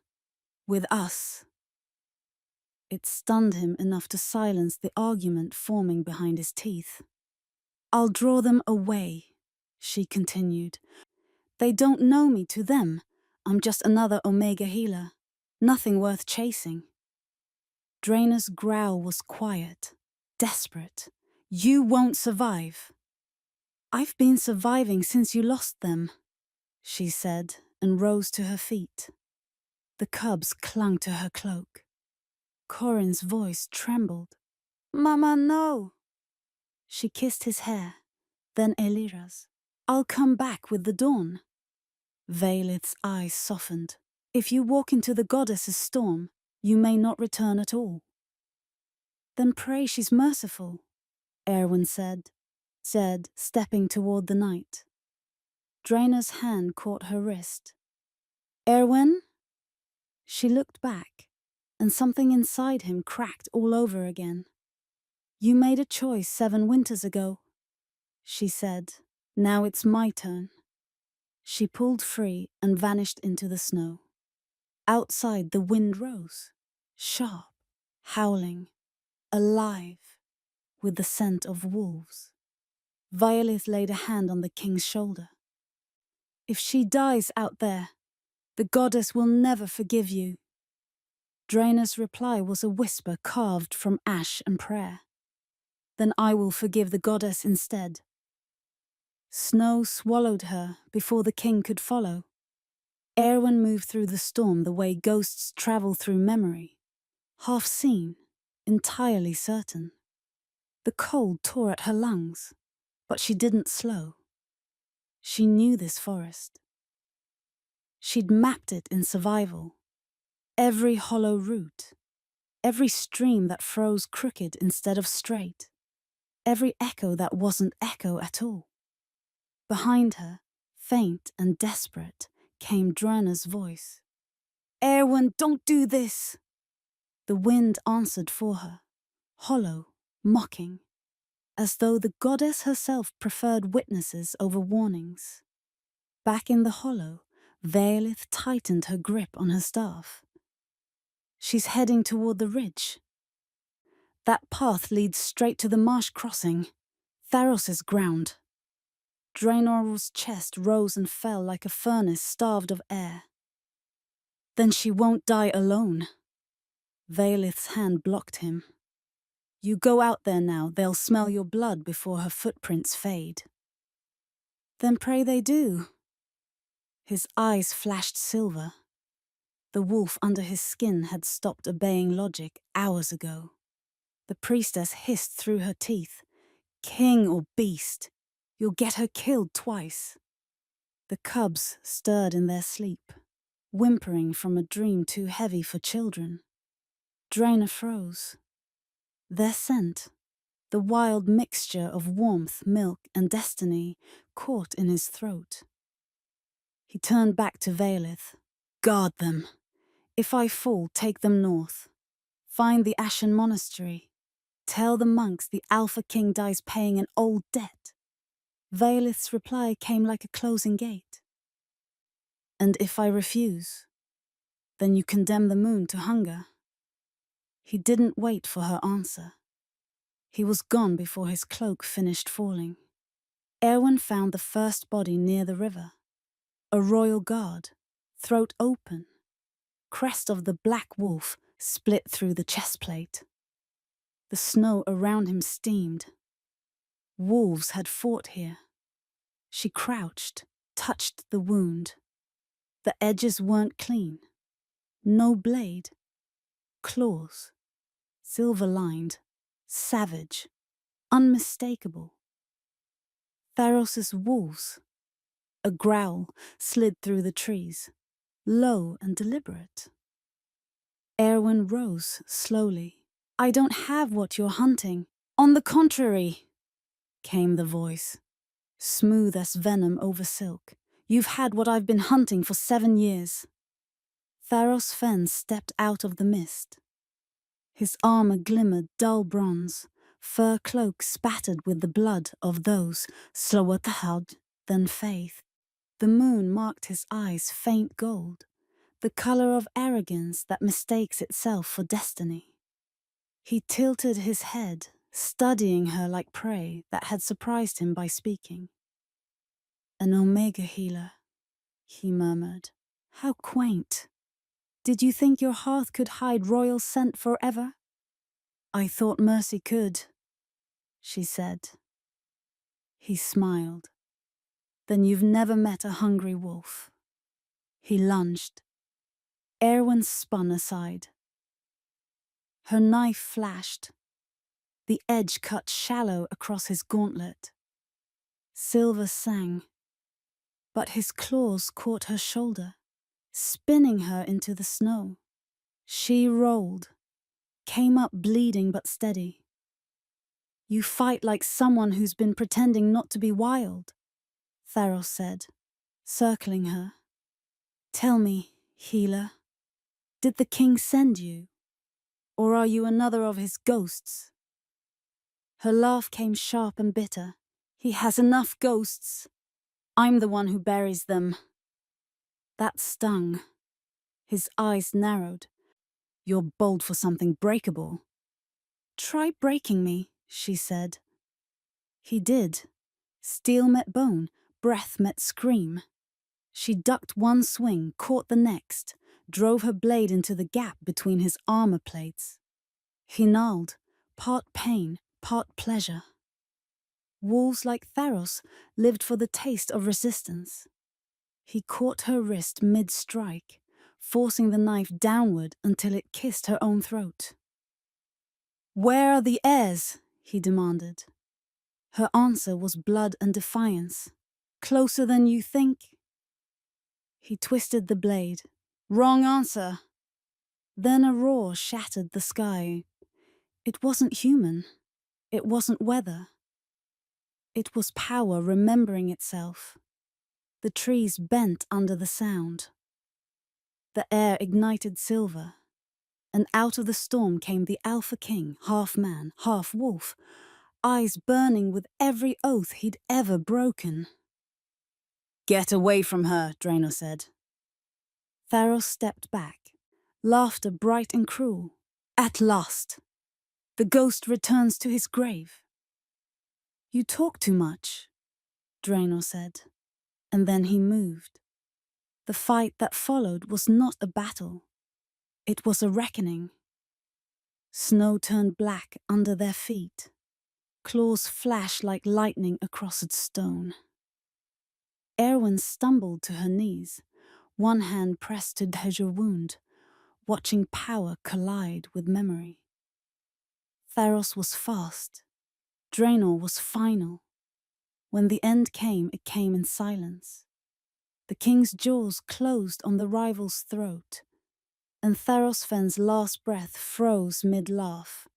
with us. It stunned him enough to silence the argument forming behind his teeth. I'll draw them away, she continued. They don't know me to them. I'm just another Omega healer. Nothing worth chasing. Draenor's growl was quiet, desperate. You won't survive. I've been surviving since you lost them, she said, and rose to her feet. The cubs clung to her cloak. Corin's voice trembled. Mama, no. She kissed his hair, then Aelira's. I'll come back with the dawn. Vaelith's eyes softened. If you walk into the goddess's storm, you may not return at all. Then pray she's merciful, Erwin said, stepping toward the night. Draenor's hand caught her wrist. Erwin? She looked back, and something inside him cracked all over again. You made a choice 7 winters ago, she said. Now it's my turn. She pulled free and vanished into the snow. Outside the wind rose, sharp, howling, alive, with the scent of wolves. Vaelith laid a hand on the king's shoulder. If she dies out there, the goddess will never forgive you. Draenor's reply was a whisper carved from ash and prayer. Then I will forgive the goddess instead. Snow swallowed her before the king could follow. Erwin moved through the storm the way ghosts travel through memory, half seen, entirely certain. The cold tore at her lungs, but she didn't slow. She knew this forest. She'd mapped it in survival. Every hollow root, every stream that froze crooked instead of straight, every echo that wasn't echo at all. Behind her, faint and desperate, came Draenor's voice. Erwin, don't do this! The wind answered for her, hollow, mocking, as though the goddess herself preferred witnesses over warnings. Back in the hollow, Vaelith tightened her grip on her staff. She's heading toward the ridge. That path leads straight to the marsh crossing, Tharos's ground. Draenor's chest rose and fell like a furnace starved of air. Then she won't die alone. Vaelith's hand blocked him. You go out there now, they'll smell your blood before her footprints fade. Then pray they do. His eyes flashed silver. The wolf under his skin had stopped obeying logic hours ago. The priestess hissed through her teeth. King or beast, you'll get her killed twice. The cubs stirred in their sleep, whimpering from a dream too heavy for children. Draenor froze. Their scent, the wild mixture of warmth, milk, and destiny, caught in his throat. He turned back to Vaelith. Guard them. If I fall, take them north. Find the Ashen Monastery. Tell the monks the Alpha King dies paying an old debt. Vaelith's reply came like a closing gate. And if I refuse, then you condemn the moon to hunger. He didn't wait for her answer. He was gone before his cloak finished falling. Erwin found the first body near the river. A royal guard, throat open. Crest of the black wolf split through the chest plate. The snow around him steamed. Wolves had fought here. She crouched, touched the wound. The edges weren't clean. No blade. Claws. Silver-lined. Savage. Unmistakable. Tharos's wolves. A growl slid through the trees, low and deliberate. Erwin rose slowly. I don't have what you're hunting. On the contrary, came the voice, smooth as venom over silk. You've had what I've been hunting for 7 years. Tharos Fen stepped out of the mist. His armor glimmered dull bronze, fur cloak spattered with the blood of those slower to Hud than faith. The moon marked his eyes faint gold, the color of arrogance that mistakes itself for destiny. He tilted his head, studying her like prey that had surprised him by speaking. An Omega healer, he murmured. How quaint. Did you think your hearth could hide royal scent forever? I thought mercy could, she said. He smiled. Then you've never met a hungry wolf. He lunged. Erwin spun aside. Her knife flashed. The edge cut shallow across his gauntlet. Silver sang. But his claws caught her shoulder, spinning her into the snow. She rolled, came up bleeding but steady. You fight like someone who's been pretending not to be wild, Tharos said, circling her. Tell me, healer, did the king send you? Or are you another of his ghosts? Her laugh came sharp and bitter. He has enough ghosts. I'm the one who buries them. That stung. His eyes narrowed. You're bold for something breakable. Try breaking me, she said. He did. Steel met bone, breath met scream. She ducked one swing, caught the next, drove her blade into the gap between his armor plates. He gnarled, part pain, part pleasure. Wolves like Tharos lived for the taste of resistance. He caught her wrist mid-strike, forcing the knife downward until it kissed her own throat. Where are the heirs? He demanded. Her answer was blood and defiance. Closer than you think? He twisted the blade. Wrong answer. Then a roar shattered the sky. It wasn't human. It wasn't weather. It was power remembering itself. The trees bent under the sound. The air ignited silver, and out of the storm came the Alpha King, half man, half wolf, eyes burning with every oath he'd ever broken. Get away from her, Draenor said. Tharos stepped back, laughter bright and cruel. At last, the ghost returns to his grave. You talk too much, Draenor said, and then he moved. The fight that followed was not a battle. It was a reckoning. Snow turned black under their feet. Claws flashed like lightning across its stone. Erwin stumbled to her knees, one hand pressed to her wound, watching power collide with memory. Tharos was fast. Draenor was final. When the end came, it came in silence. The king's jaws closed on the rival's throat, and Tharos Fen's last breath froze mid-laugh.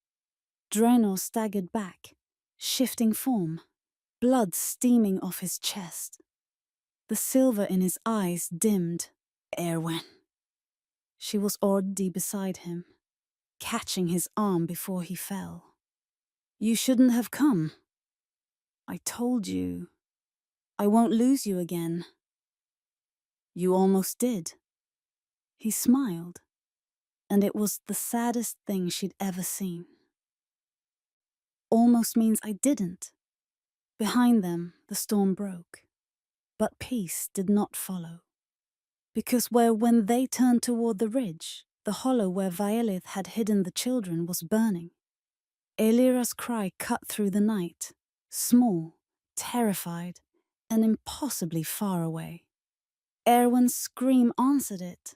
Draenor staggered back, shifting form, blood steaming off his chest. The silver in his eyes dimmed. Erwin. She was already beside him, catching his arm before he fell. You shouldn't have come. I told you. I won't lose you again. You almost did. He smiled, and it was the saddest thing she'd ever seen. Almost means I didn't. Behind them, the storm broke. But peace did not follow. Because when they turned toward the ridge, the hollow where Vaelith had hidden the children was burning. Aelira's cry cut through the night, small, terrified, and impossibly far away. Erwin's scream answered it.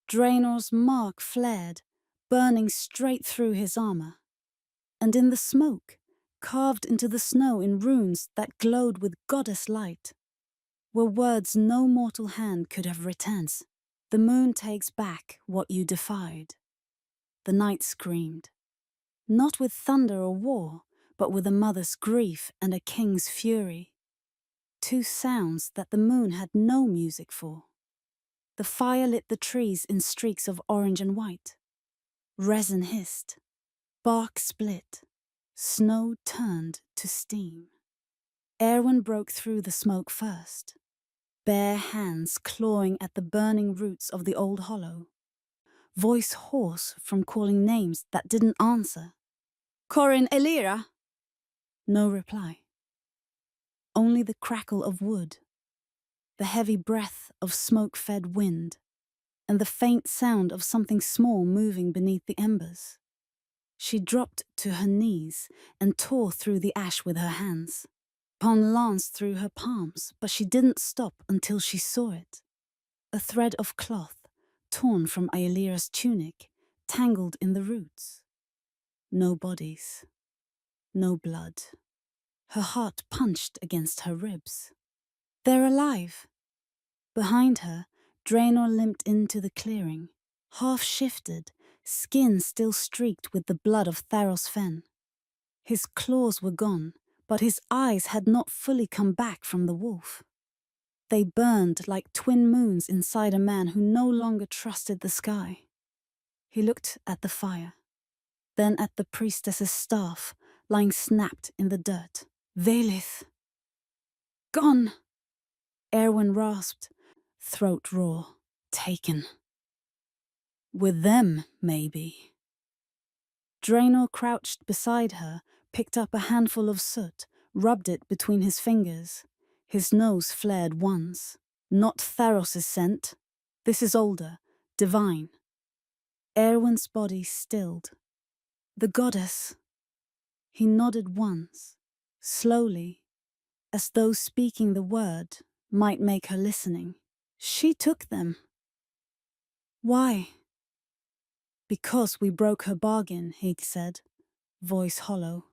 Draenor's mark flared, burning straight through his armor. And in the smoke, carved into the snow in runes that glowed with goddess light, were words no mortal hand could have written. The moon takes back what you defied. The night screamed, not with thunder or war, but with a mother's grief and a king's fury. Two sounds that the moon had no music for. The fire lit the trees in streaks of orange and white. Resin hissed, bark split, snow turned to steam. Erwin broke through the smoke first, bare hands clawing at the burning roots of the old hollow, voice hoarse from calling names that didn't answer. Corin, Aelira? No reply. Only the crackle of wood, the heavy breath of smoke-fed wind, and the faint sound of something small moving beneath the embers. She dropped to her knees and tore through the ash with her hands. Pon lanced through her palms, but she didn't stop until she saw it. A thread of cloth, torn from Aelira's tunic, tangled in the roots. No bodies. No blood. Her heart punched against her ribs. They're alive. Behind her, Draenor limped into the clearing, half-shifted, skin still streaked with the blood of Tharos Fen. His claws were gone, but his eyes had not fully come back from the wolf. They burned like twin moons inside a man who no longer trusted the sky. He looked at the fire, then at the priestess's staff, lying snapped in the dirt. Vaelith. Gone! Erwin rasped, throat raw. Taken. With them, maybe. Draenor crouched beside her, picked up a handful of soot, rubbed it between his fingers. His nose flared once. Not Tharos' scent. This is older, divine. Erwin's body stilled. The goddess. He nodded once, slowly, as though speaking the word might make her listening. She took them. Why? Because we broke her bargain, he said, voice hollow.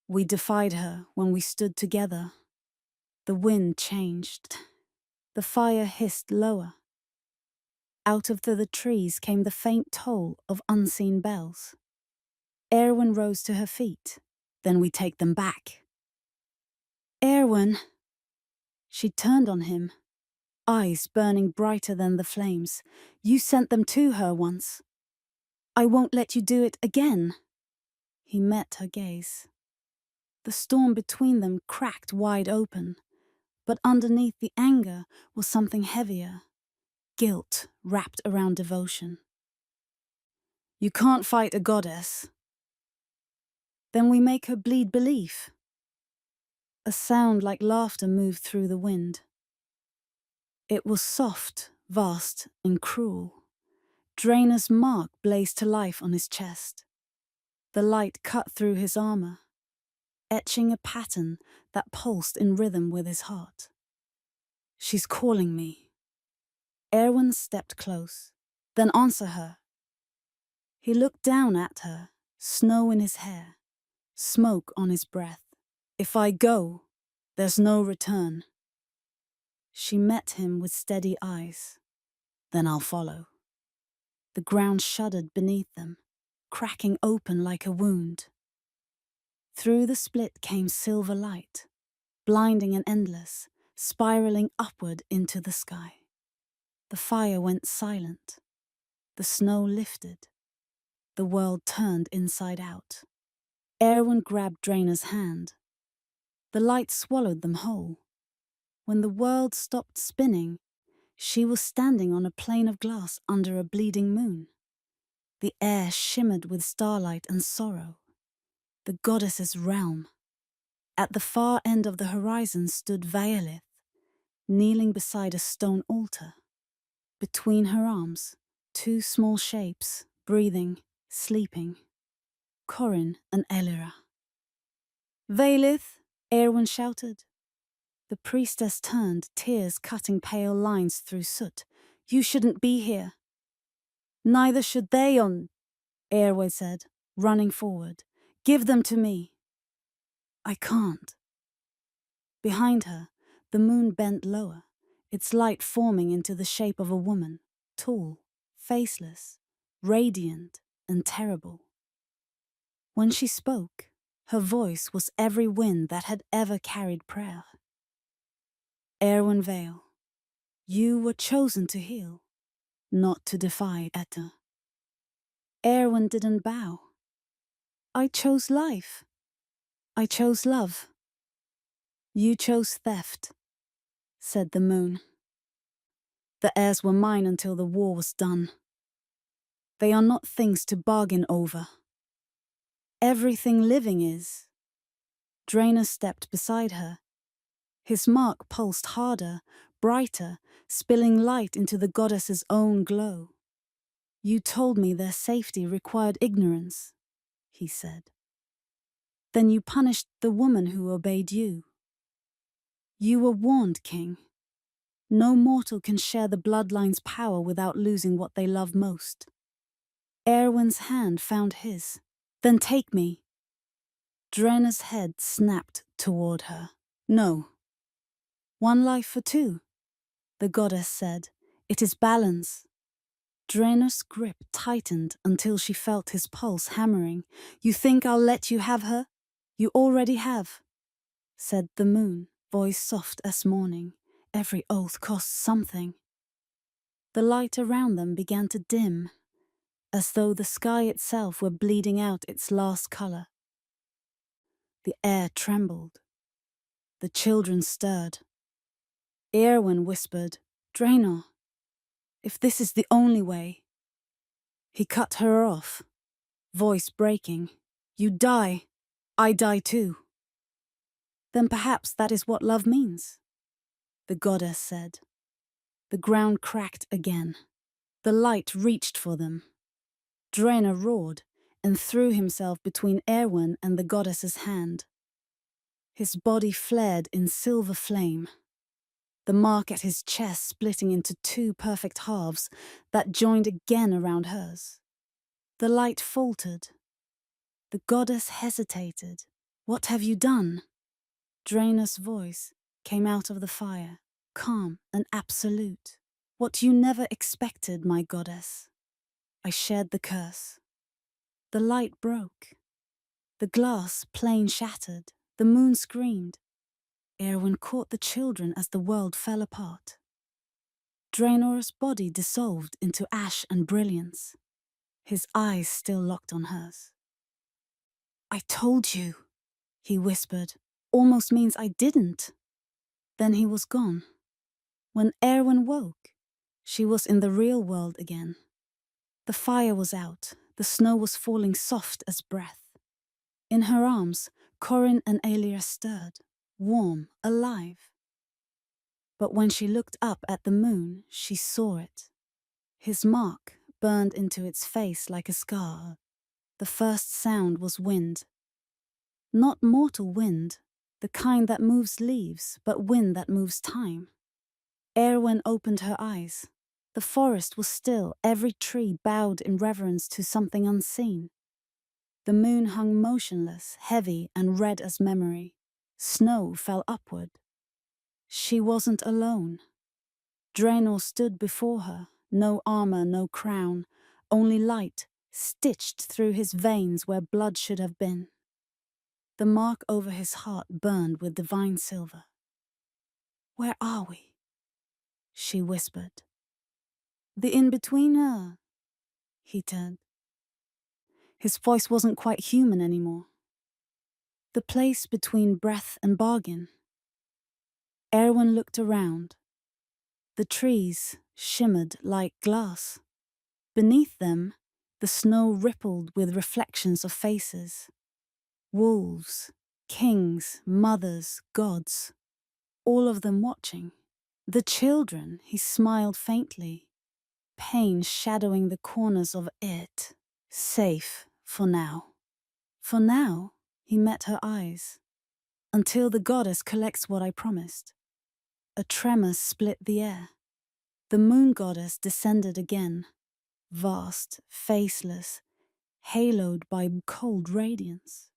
We defied her when we stood together. The wind changed. The fire hissed lower. Out of the trees came the faint toll of unseen bells. Erwin rose to her feet. Then we take them back. Erwin! She turned on him, eyes burning brighter than the flames. You sent them to her once. I won't let you do it again. He met her gaze. The storm between them cracked wide open, but underneath the anger was something heavier, guilt wrapped around devotion. You can't fight a goddess. Then we make her bleed belief. A sound like laughter moved through the wind. It was soft, vast, and cruel. Draenor's mark blazed to life on his chest. The light cut through his armor, etching a pattern that pulsed in rhythm with his heart. She's calling me. Erwin stepped close, then answer her. He looked down at her, snow in his hair, smoke on his breath. If I go, there's no return. She met him with steady eyes. Then I'll follow. The ground shuddered beneath them, cracking open like a wound. Through the split came silver light, blinding and endless, spiraling upward into the sky. The fire went silent. The snow lifted. The world turned inside out. Erwin grabbed Drainer's hand. The light swallowed them whole. When the world stopped spinning, she was standing on a plane of glass under a bleeding moon. The air shimmered with starlight and sorrow. The goddess's realm. At the far end of the horizon stood Vaelith, kneeling beside a stone altar. Between her arms, two small shapes, breathing, sleeping. Corin and Elira. Vaelith, Erwin shouted. The priestess turned, tears cutting pale lines through soot. You shouldn't be here. Neither should they Erwin said, running forward. Give them to me. I can't. Behind her, the moon bent lower, its light forming into the shape of a woman, tall, faceless, radiant, and terrible. When she spoke, her voice was every wind that had ever carried prayer. Erwin Vale, you were chosen to heal, not to defy Etta. Erwin didn't bow. I chose life. I chose love. You chose theft, said the moon. The heirs were mine until the war was done. They are not things to bargain over. Everything living is. Drainer stepped beside her. His mark pulsed harder, brighter, spilling light into the goddess's own glow. You told me their safety required ignorance, he said. Then you punished the woman who obeyed you. You were warned, King. No mortal can share the bloodline's power without losing what they love most. Erwin's hand found his. Then take me. Drainer's head snapped toward her. No. One life for two, the goddess said. It is balance. Drainer's grip tightened until she felt his pulse hammering. You think I'll let you have her? You already have, said the moon, voice soft as morning. Every oath costs something. The light around them began to dim, as though the sky itself were bleeding out its last color. The air trembled. The children stirred. Erwin whispered, Draenor, if this is the only way. He cut her off, voice breaking. You die. I die too. Then perhaps that is what love means, the goddess said. The ground cracked again. The light reached for them. Draenor roared and threw himself between Erwin and the goddess's hand. His body flared in silver flame, the mark at his chest splitting into two perfect halves that joined again around hers. The light faltered. The goddess hesitated. What have you done? Draenor's voice came out of the fire, calm and absolute. What you never expected, my goddess. I shared the curse. The light broke. The glass plane shattered. The moon screamed. Erwin caught the children as the world fell apart. Draenor's body dissolved into ash and brilliance, his eyes still locked on hers. I told you, he whispered, almost means I didn't. Then he was gone. When Erwin woke, she was in the real world again. The fire was out, the snow was falling soft as breath. In her arms, Corin and Aelia stirred, warm, alive. But when she looked up at the moon, she saw it. His mark burned into its face like a scar. The first sound was wind. Not mortal wind, the kind that moves leaves, but wind that moves time. Erwin opened her eyes. The forest was still, every tree bowed in reverence to something unseen. The moon hung motionless, heavy and red as memory. Snow fell upward. She wasn't alone. Draenor stood before her, no armor, no crown, only light, stitched through his veins where blood should have been. The mark over his heart burned with divine silver. Where are we? She whispered. The in-betweener. He turned. His voice wasn't quite human anymore. The place between breath and bargain. Erwin looked around. The trees shimmered like glass. Beneath them, the snow rippled with reflections of faces. Wolves, kings, mothers, gods, all of them watching. The children, he smiled faintly, pain shadowing the corners of it. Safe for now. For now, he met her eyes. Until the goddess collects what I promised. A tremor split the air. The moon goddess descended again, vast, faceless, haloed by cold radiance.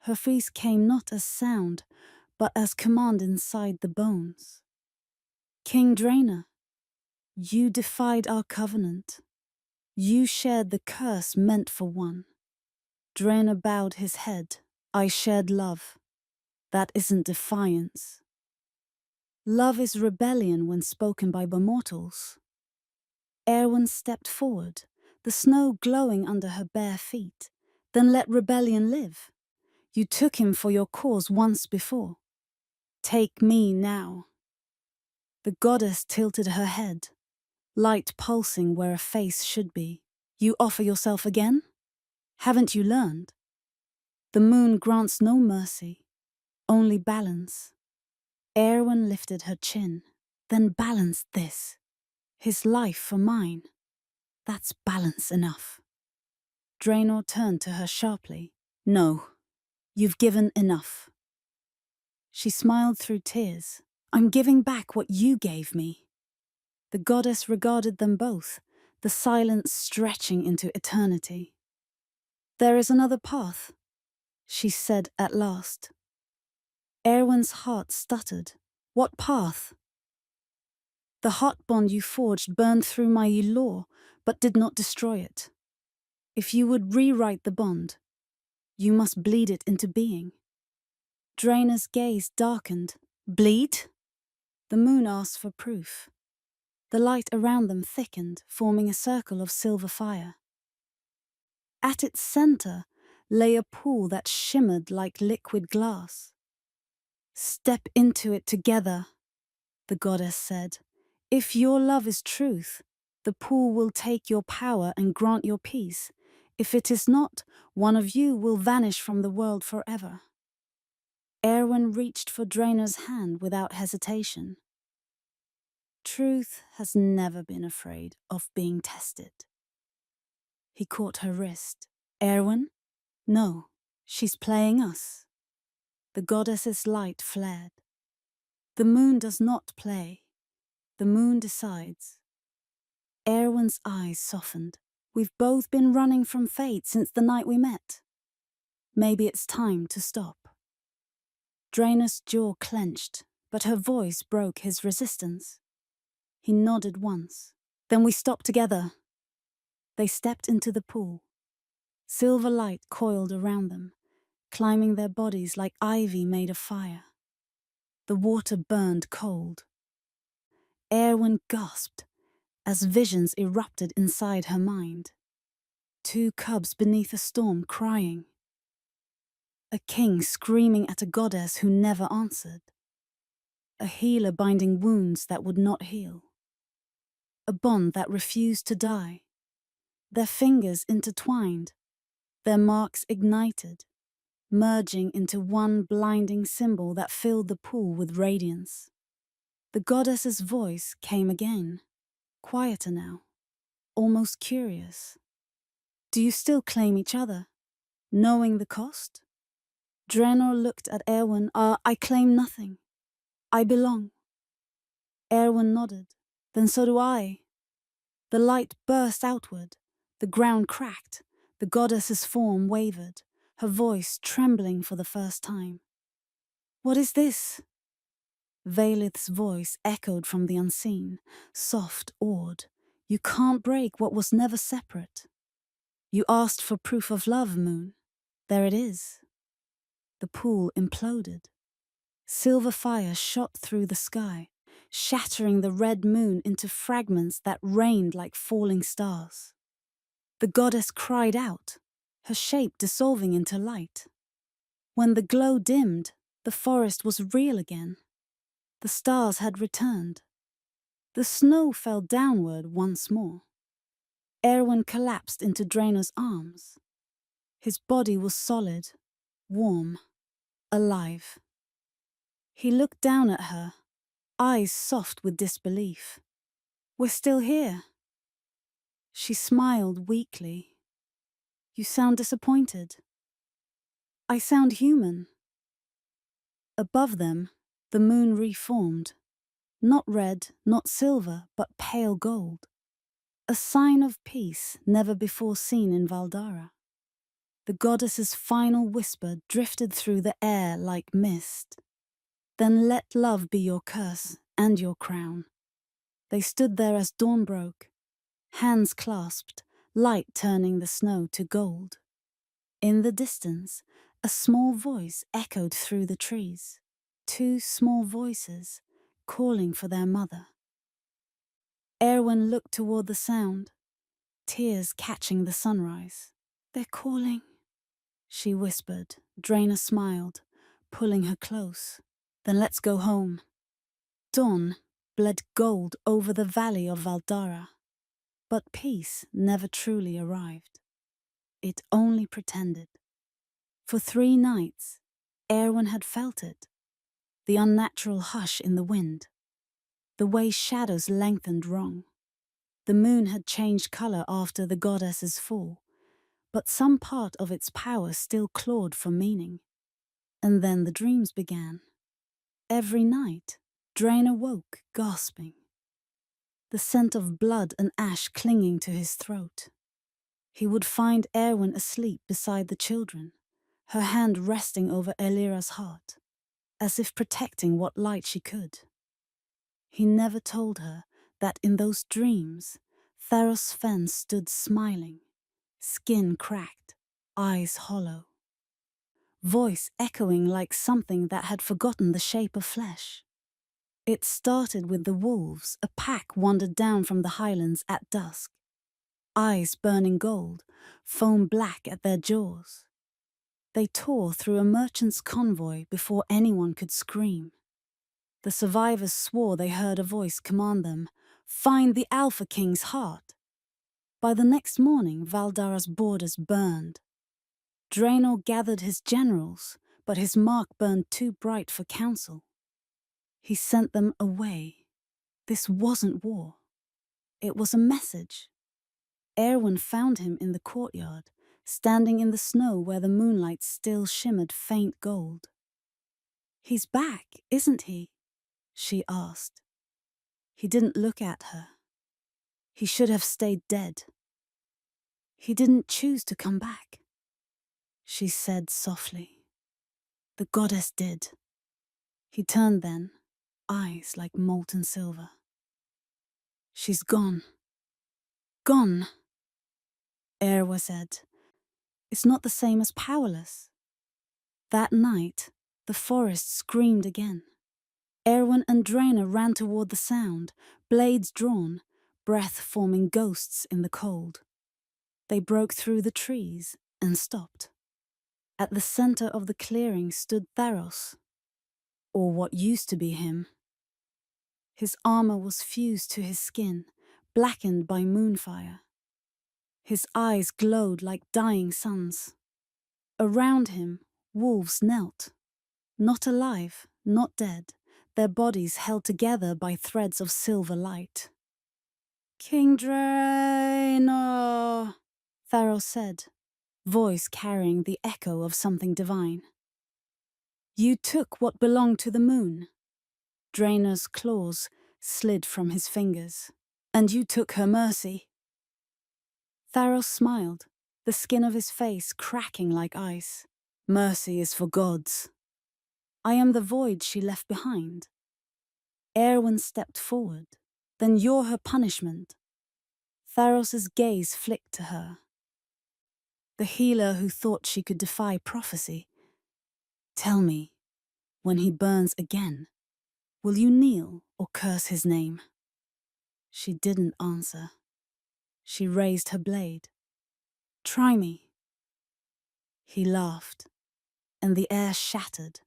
Her face came not as sound, but as command inside the bones. King Draenor, you defied our covenant. You shared the curse meant for one. Draenor bowed his head. I shared love. That isn't defiance. Love is rebellion when spoken by mortals. Erwin stepped forward, the snow glowing under her bare feet. Then let rebellion live. You took him for your cause once before. Take me now. The goddess tilted her head, light pulsing where a face should be. You offer yourself again? Haven't you learned? The moon grants no mercy, only balance. Erwin lifted her chin, then balanced this. His life for mine. That's balance enough. Draenor turned to her sharply. No, you've given enough. She smiled through tears. I'm giving back what you gave me. The goddess regarded them both, the silence stretching into eternity. There is another path, she said at last. Erwin's heart stuttered. What path? The heart bond you forged burned through my law, but did not destroy it. If you would rewrite the bond, you must bleed it into being. Draenor's gaze darkened. Bleed? The moon asked for proof. The light around them thickened, forming a circle of silver fire. At its center lay a pool that shimmered like liquid glass. Step into it together, the goddess said. If your love is truth, the pool will take your power and grant your peace. If it is not, one of you will vanish from the world forever. Erwin reached for Draenor's hand without hesitation. Truth has never been afraid of being tested. He caught her wrist. Erwin? No, she's playing us. The goddess's light flared. The moon does not play. The moon decides. Erwin's eyes softened. We've both been running from fate since the night we met. Maybe it's time to stop. Draenor's jaw clenched, but her voice broke his resistance. He nodded once. Then we stopped together. They stepped into the pool. Silver light coiled around them, climbing their bodies like ivy made of fire. The water burned cold. Erwin gasped as visions erupted inside her mind. Two cubs beneath a storm crying. A king screaming at a goddess who never answered. A healer binding wounds that would not heal. A bond that refused to die. Their fingers intertwined, their marks ignited, merging into one blinding symbol that filled the pool with radiance. The goddess's voice came again, quieter now, almost curious. Do you still claim each other, knowing the cost? Draenor looked at Erwin. I claim nothing. I belong. Erwin nodded. Then so do I. The light burst outward. The ground cracked. The goddess's form wavered, her voice trembling for the first time. What is this? Valith's voice echoed from the unseen, soft, awed. You can't break what was never separate. You asked for proof of love, Moon. There it is. The pool imploded. Silver fire shot through the sky, shattering the red moon into fragments that rained like falling stars. The goddess cried out, her shape dissolving into light. When the glow dimmed, the forest was real again. The stars had returned. The snow fell downward once more. Erwin collapsed into Draenor's arms. His body was solid, warm, alive. He looked down at her, eyes soft with disbelief. "We're still here." She smiled weakly. "You sound disappointed." "I sound human." Above them, the moon reformed. Not red, not silver, but pale gold. A sign of peace never before seen in Valdara. The goddess's final whisper drifted through the air like mist. "Then let love be your curse and your crown." They stood there as dawn broke, hands clasped, light turning the snow to gold. In the distance, a small voice echoed through the trees. 2 small voices, calling for their mother. Erwin looked toward the sound, tears catching the sunrise. "They're calling," she whispered. Draenor smiled, pulling her close. "Then let's go home." Dawn bled gold over the valley of Valdara, but peace never truly arrived. It only pretended. For 3 nights, Erwin had felt it. The unnatural hush in the wind, the way shadows lengthened wrong. The moon had changed color after the goddess's fall, but some part of its power still clawed for meaning. And then the dreams began. Every night, Draenor woke, gasping, the scent of blood and ash clinging to his throat. He would find Erwin asleep beside the children, her hand resting over Elira's heart, as if protecting what light she could. He never told her that in those dreams, Theros Fen stood smiling, skin cracked, eyes hollow, voice echoing like something that had forgotten the shape of flesh. It started with the wolves. A pack wandered down from the highlands at dusk, eyes burning gold, foam black at their jaws. They tore through a merchant's convoy before anyone could scream. The survivors swore they heard a voice command them, "Find the Alpha King's heart." By the next morning, Valdara's borders burned. Draenor gathered his generals, but his mark burned too bright for counsel. He sent them away. This wasn't war. It was a message. Erwin found him in the courtyard, standing in the snow where the moonlight still shimmered faint gold. "He's back, isn't he?" she asked. He didn't look at her. He should have stayed dead. "He didn't choose to come back," she said softly. "The goddess did." He turned then, eyes like molten silver. "She's gone. Gone," Erwa said. "It's not the same as powerless." That night, the forest screamed again. Erwin and Draenor ran toward the sound, blades drawn, breath forming ghosts in the cold. They broke through the trees and stopped. At the center of the clearing stood Theros, or what used to be him. His armor was fused to his skin, blackened by moonfire. His eyes glowed like dying suns. Around him, wolves knelt. Not alive, not dead, their bodies held together by threads of silver light. "King Draenor," Theros said, voice carrying the echo of something divine. "You took what belonged to the moon." Draenor's claws slid from his fingers. "And you took her mercy." Theros smiled, the skin of his face cracking like ice. "Mercy is for gods. I am the void she left behind." Erwin stepped forward. "Then you're her punishment." Tharos's gaze flicked to her. The healer who thought she could defy prophecy. "Tell me, When he burns again, will you kneel or curse his name? She didn't answer. She raised her blade. Try me. He laughed, and the air shattered.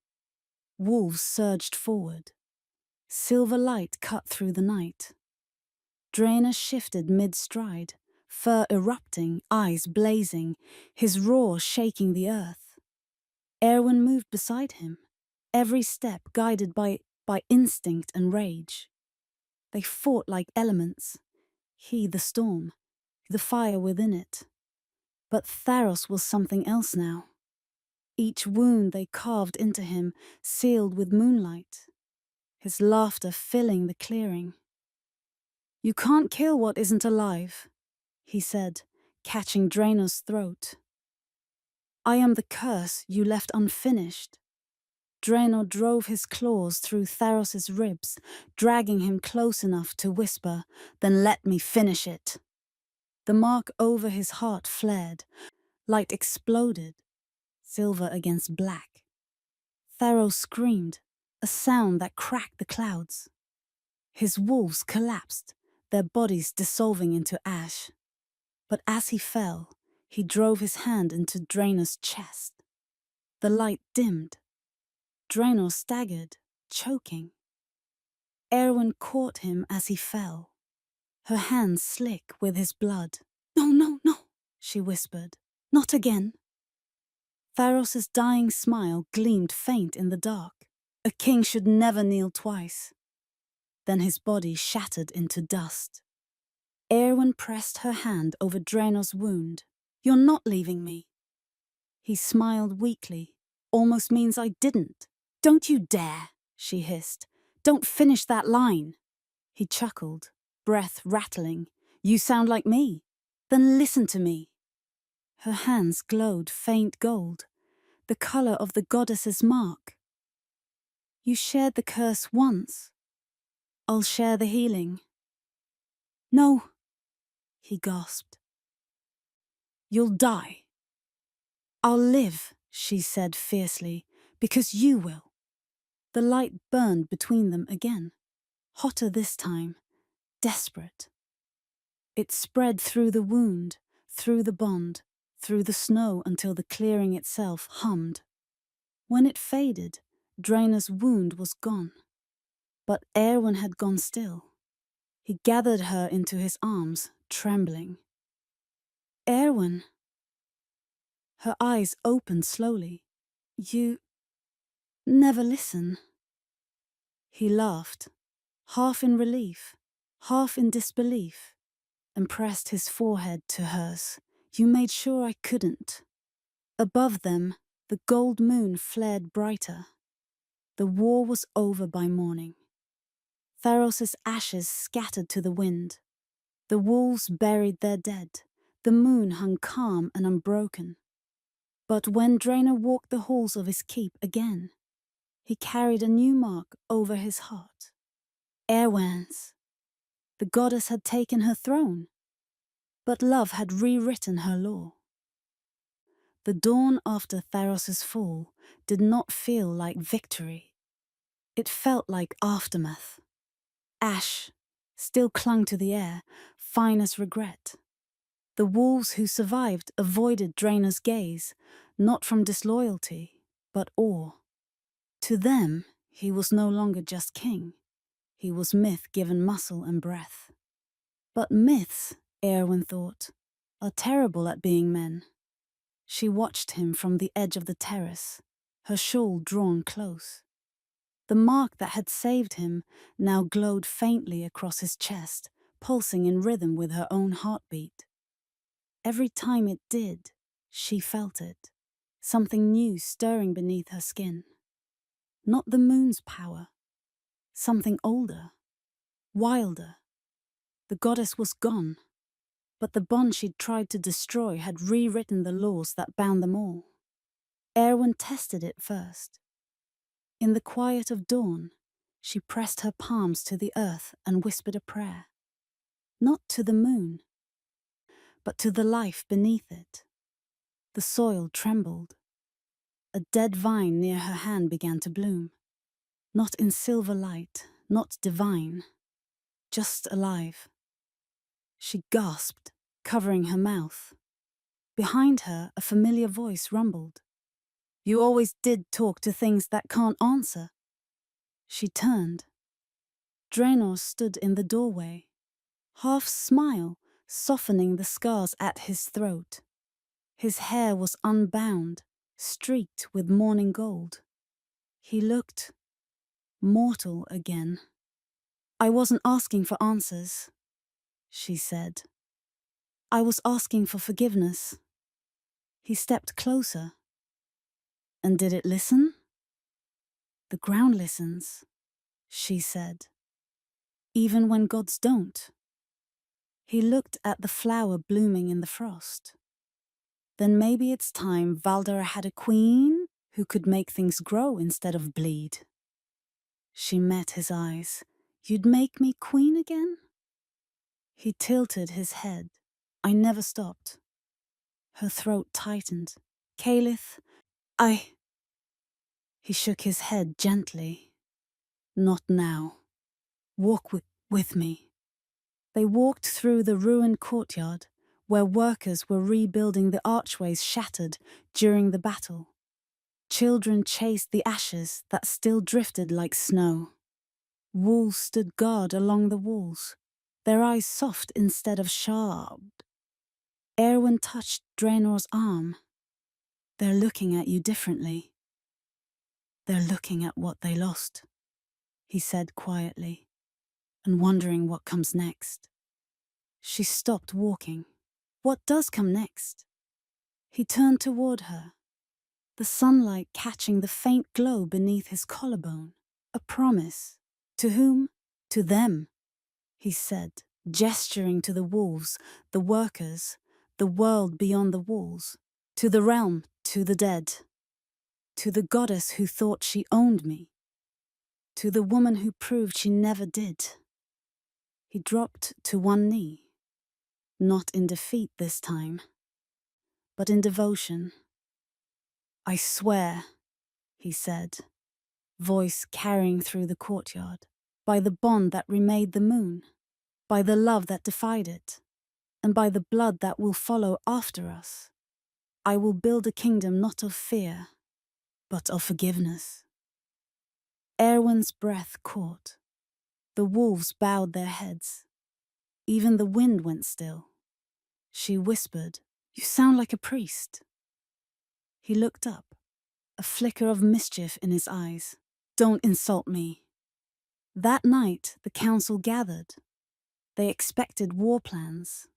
Wolves surged forward. Silver light cut through the night. Draenor shifted mid-stride, fur erupting, eyes blazing, his roar shaking the earth. Erwin moved beside him, every step guided by instinct and rage. They fought like elements, he the storm, the fire within it. But Tharos was something else now. Each wound they carved into him, sealed with moonlight, his laughter filling the clearing. You can't kill what isn't alive, he said, catching Draenor's throat. I am the curse you left unfinished. Draenor drove his claws through Tharos's ribs, dragging him close enough to whisper, "Then let me finish it." The mark over his heart flared. Light exploded, silver against black. Tharos screamed, a sound that cracked the clouds. His wolves collapsed, their bodies dissolving into ash. But as he fell, he drove his hand into Draenor's chest. The light dimmed. Draenor staggered, choking. Erwin caught him as he fell, her hands slick with his blood. "No, no, no," she whispered. "Not again." Tharos's dying smile gleamed faint in the dark. A king should never kneel twice. Then his body shattered into dust. Erwin pressed her hand over Draenor's wound. "You're not leaving me." He smiled weakly. "Almost means I didn't." "Don't you dare," she hissed. "Don't finish that line." He chuckled, breath rattling. "You sound like me. Then listen to me." Her hands glowed faint gold, the color of the goddess's mark. "You shared the curse once. I'll share the healing." "No," he gasped. "You'll die." "I'll live," she said fiercely, "because you will." The light burned between them again, hotter this time, desperate. It spread through the wound, through the bond, through the snow until the clearing itself hummed. When it faded, Draenor's wound was gone. But Erwin had gone still. He gathered her into his arms, trembling. "Erwin." Her eyes opened slowly. "You never listen." He laughed, half in relief, half in disbelief, and pressed his forehead to hers. "You made sure I couldn't." Above them, the gold moon flared brighter. The war was over by morning. Tharos's ashes scattered to the wind. The wolves buried their dead. The moon hung calm and unbroken. But when Draenor walked the halls of his keep again, he carried a new mark over his heart. Erwin's. The goddess had taken her throne, but love had rewritten her law. The dawn after Tharos's fall did not feel like victory. It felt like aftermath. Ash still clung to the air, fine as regret. The wolves who survived avoided Draenor's gaze, not from disloyalty, but awe. To them, he was no longer just king. He was myth given muscle and breath. But myths, Erwin thought, are terrible at being men. She watched him from the edge of the terrace, her shawl drawn close. The mark that had saved him now glowed faintly across his chest, pulsing in rhythm with her own heartbeat. Every time it did, she felt it, something new stirring beneath her skin. Not the moon's power, something older, wilder. The goddess was gone, but the bond she'd tried to destroy had rewritten the laws that bound them all. Erwin tested it first. In the quiet of dawn, she pressed her palms to the earth and whispered a prayer. Not to the moon, but to the life beneath it. The soil trembled. A dead vine near her hand began to bloom. Not in silver light, not divine, just alive. She gasped, covering her mouth. Behind her, a familiar voice rumbled. You always did talk to things that can't answer. She turned. Draenor stood in the doorway, half smile softening the scars at his throat. His hair was unbound, streaked with morning gold. He looked mortal again. I wasn't asking for answers, she said. I was asking for forgiveness. He stepped closer. And did it listen? The ground listens, she said. Even when gods don't. He looked at the flower blooming in the frost. Then maybe it's time Valdera had a queen who could make things grow instead of bleed. She met his eyes. You'd make me queen again? He tilted his head. I never stopped. Her throat tightened. Caliph, He shook his head gently. Not now. Walk with me. They walked through the ruined courtyard, where workers were rebuilding the archways shattered during the battle. Children chased the ashes that still drifted like snow. Wolves stood guard along the walls, their eyes soft instead of sharp. Erwin touched Draenor's arm. They're looking at you differently. They're looking at what they lost, he said quietly, and wondering what comes next. She stopped walking. What does come next? He turned toward her, the sunlight catching the faint glow beneath his collarbone. A promise. To whom? To them, he said, gesturing to the wolves, the workers, the world beyond the walls, to the realm, to the dead, to the goddess who thought she owned me, to the woman who proved she never did. He dropped to one knee, not in defeat this time, but in devotion. I swear, he said, voice carrying through the courtyard, by the bond that remade the moon, by the love that defied it, and by the blood that will follow after us. I will build a kingdom not of fear, but of forgiveness. Erwin's breath caught. The wolves bowed their heads. Even the wind went still. She whispered, You sound like a priest. He looked up, a flicker of mischief in his eyes. Don't insult me. That night, the council gathered. They expected war plans.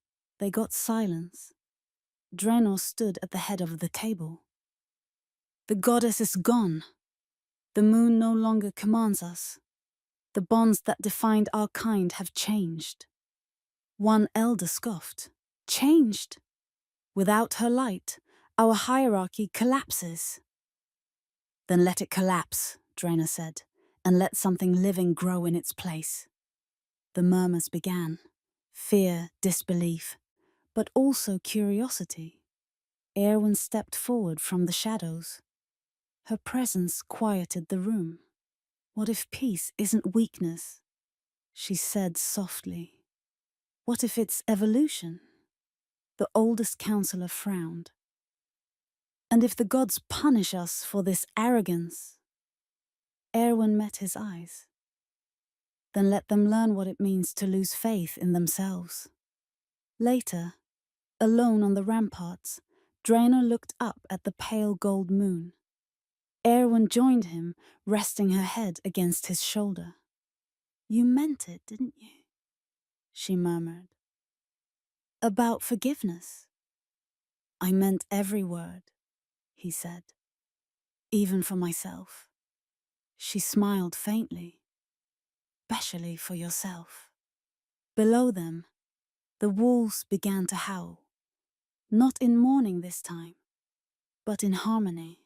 They got silence. Draenor stood at the head of the table. The goddess is gone. The moon no longer commands us. The bonds that defined our kind have changed. One elder scoffed. Changed? Without her light, our hierarchy collapses. Then let it collapse, Draenor said, and let something living grow in its place. The murmurs began. Fear, disbelief, but also curiosity. Erwin stepped forward from the shadows. Her presence quieted the room. What if peace isn't weakness? She said softly. What if it's evolution? The oldest counselor frowned. And if the gods punish us for this arrogance? Erwin met his eyes. Then let them learn what it means to lose faith in themselves. Later, alone on the ramparts, Draenor looked up at the pale gold moon. Erwin joined him, resting her head against his shoulder. You meant it, didn't you? She murmured. About forgiveness. I meant every word, he said. Even for myself. She smiled faintly. Especially for yourself. Below them, the wolves began to howl. Not in mourning this time, but in harmony.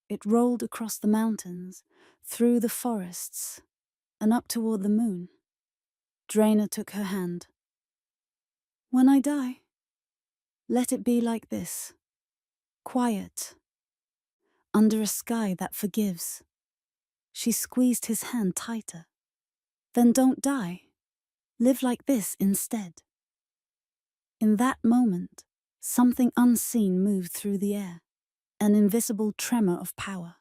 It rolled across the mountains, through the forests, and up toward the moon. Draenor took her hand. When I die, let it be like this. Quiet. Under a sky that forgives. She squeezed his hand tighter. Then don't die. Live like this instead. In that moment, something unseen moved through the air, an invisible tremor of power.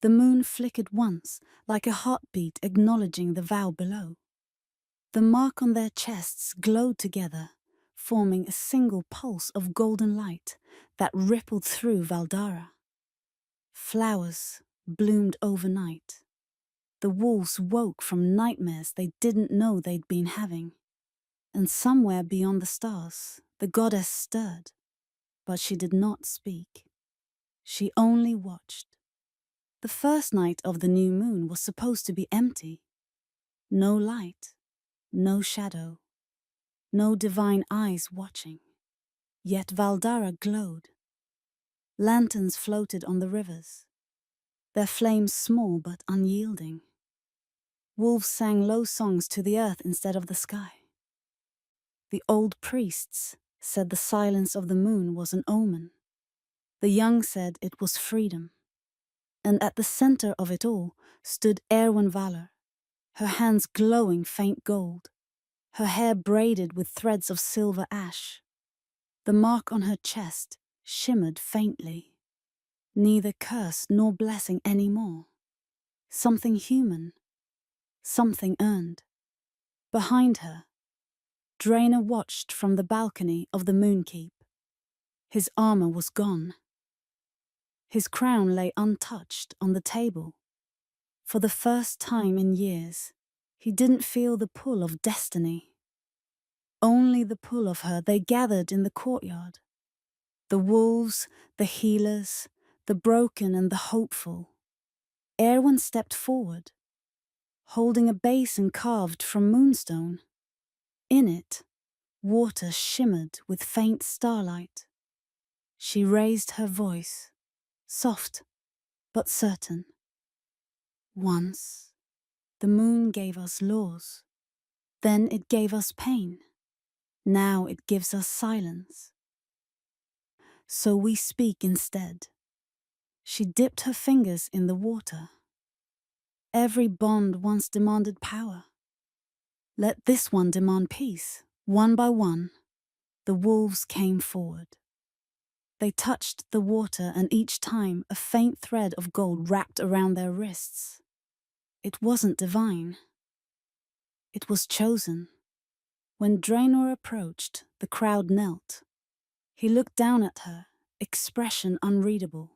The moon flickered once, like a heartbeat acknowledging the vow below. The mark on their chests glowed together, forming a single pulse of golden light that rippled through Valdara. Flowers bloomed overnight. The wolves woke from nightmares they didn't know they'd been having. And somewhere beyond the stars, the goddess stirred, but she did not speak. She only watched. The first night of the new moon was supposed to be empty. No light, no shadow, no divine eyes watching. Yet Valdara glowed. Lanterns floated on the rivers, their flames small but unyielding. Wolves sang low songs to the earth instead of the sky. The old priests said the silence of the moon was an omen. The young said it was freedom. And at the center of it all stood Erwin Valor, her hands glowing faint gold, her hair braided with threads of silver ash. The mark on her chest shimmered faintly, neither curse nor blessing anymore. Something human, something earned. Behind her, Draenor watched from the balcony of the Moonkeep. His armor was gone. His crown lay untouched on the table. For the first time in years, he didn't feel the pull of destiny. Only the pull of her they gathered in the courtyard. The wolves, the healers, the broken and the hopeful. Erwin stepped forward, holding a basin carved from moonstone. In it, water shimmered with faint starlight. She raised her voice, soft but certain. Once, the moon gave us laws. Then it gave us pain. Now it gives us silence. So we speak instead. She dipped her fingers in the water. Every bond once demanded power. Let this one demand peace. One by one, the wolves came forward. They touched the water, and each time a faint thread of gold wrapped around their wrists. It wasn't divine. It was chosen. When Draenor approached, the crowd knelt. He looked down at her, expression unreadable.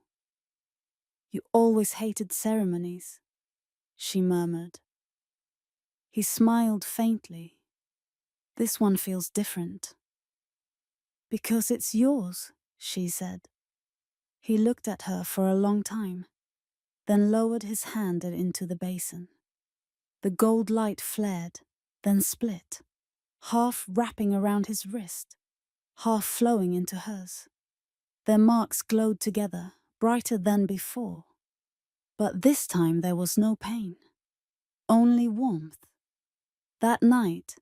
You always hated ceremonies, she murmured. He smiled faintly. This one feels different. Because it's yours, she said. He looked at her for a long time, then lowered his hand into the basin. The gold light flared, then split, half wrapping around his wrist, half flowing into hers. Their marks glowed together, brighter than before. But this time there was no pain, only warmth. That night,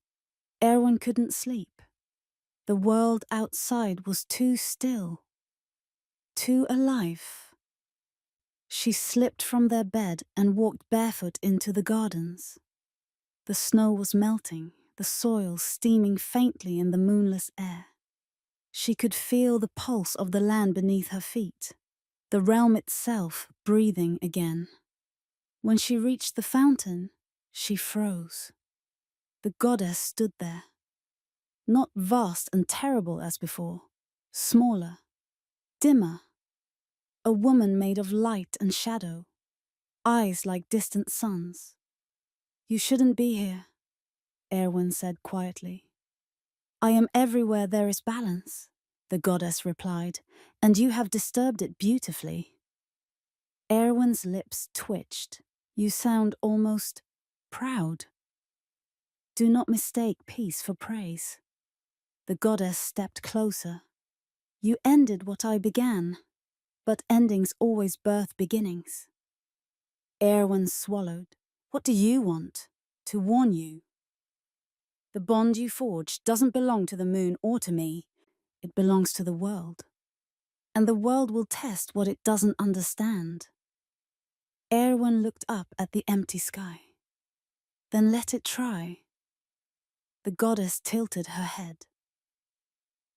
Erwin couldn't sleep. The world outside was too still, too alive. She slipped from their bed and walked barefoot into the gardens. The snow was melting, the soil steaming faintly in the moonless air. She could feel the pulse of the land beneath her feet, the realm itself breathing again. When she reached the fountain, she froze. The goddess stood there, not vast and terrible as before, smaller, dimmer. A woman made of light and shadow, eyes like distant suns. You shouldn't be here, Erwin said quietly. I am everywhere there is balance, the goddess replied, and you have disturbed it beautifully. Erwin's lips twitched. You sound almost proud. Do not mistake peace for praise. The goddess stepped closer. You ended what I began, but endings always birth beginnings. Erwin swallowed. What do you want? To warn you. The bond you forged doesn't belong to the moon or to me. It belongs to the world. And the world will test what it doesn't understand. Erwan looked up at the empty sky. Then let it try. The goddess tilted her head.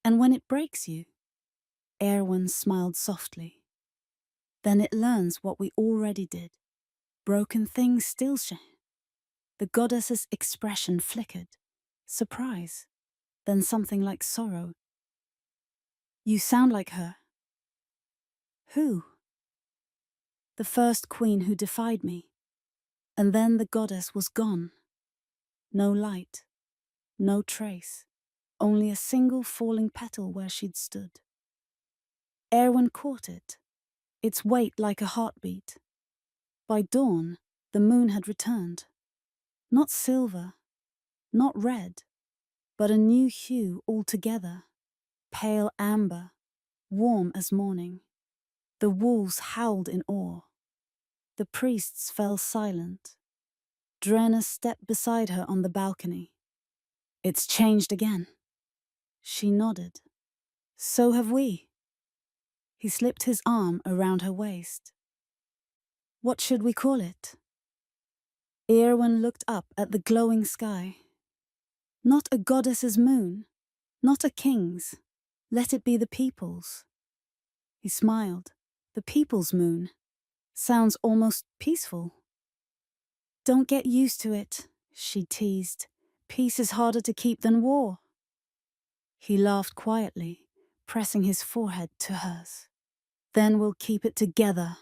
And when it breaks you, Erwan smiled softly. Then it learns what we already did. Broken things still shine. The goddess's expression flickered. Surprise. Then something like sorrow. You sound like her. Who? The first queen who defied me. And then the goddess was gone. No light. No trace. Only a single falling petal where she'd stood. Erwan caught it, its weight like a heartbeat. By dawn, the moon had returned. Not silver, not red, but a new hue altogether. Pale amber, warm as morning. The wolves howled in awe. The priests fell silent. Drena stepped beside her on the balcony. It's changed again. She nodded. So have we. He slipped his arm around her waist. What should we call it? Erwan looked up at the glowing sky. Not a goddess's moon, not a king's. Let it be the people's. He smiled. The people's moon. Sounds almost peaceful. Don't get used to it, she teased. Peace is harder to keep than war. He laughed quietly, pressing his forehead to hers. Then we'll keep it together.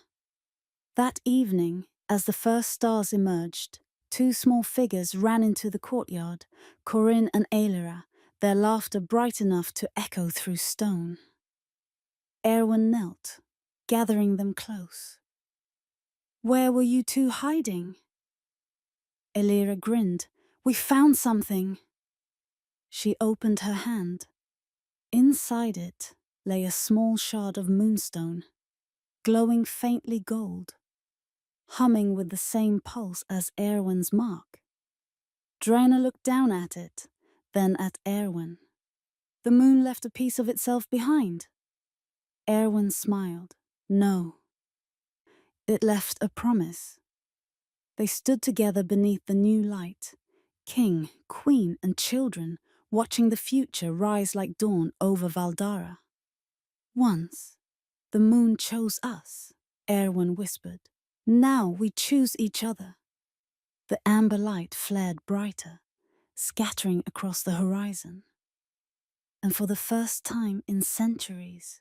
That evening, as the first stars emerged, two small figures ran into the courtyard, Corinne and Aelira, their laughter bright enough to echo through stone. Erwan knelt, gathering them close. Where were you two hiding? Aelira grinned. We found something. She opened her hand. Inside it lay a small shard of moonstone, glowing faintly gold, humming with the same pulse as Erwan's mark. Drena looked down at it, then at Erwan. The moon left a piece of itself behind. Erwan smiled. No. It left a promise. They stood together beneath the new light, king, queen, and children, watching the future rise like dawn over Valdara. Once, the moon chose us, Erwan whispered. Now we choose each other. The amber light flared brighter, scattering across the horizon. And for the first time in centuries,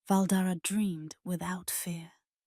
Valdara dreamed without fear.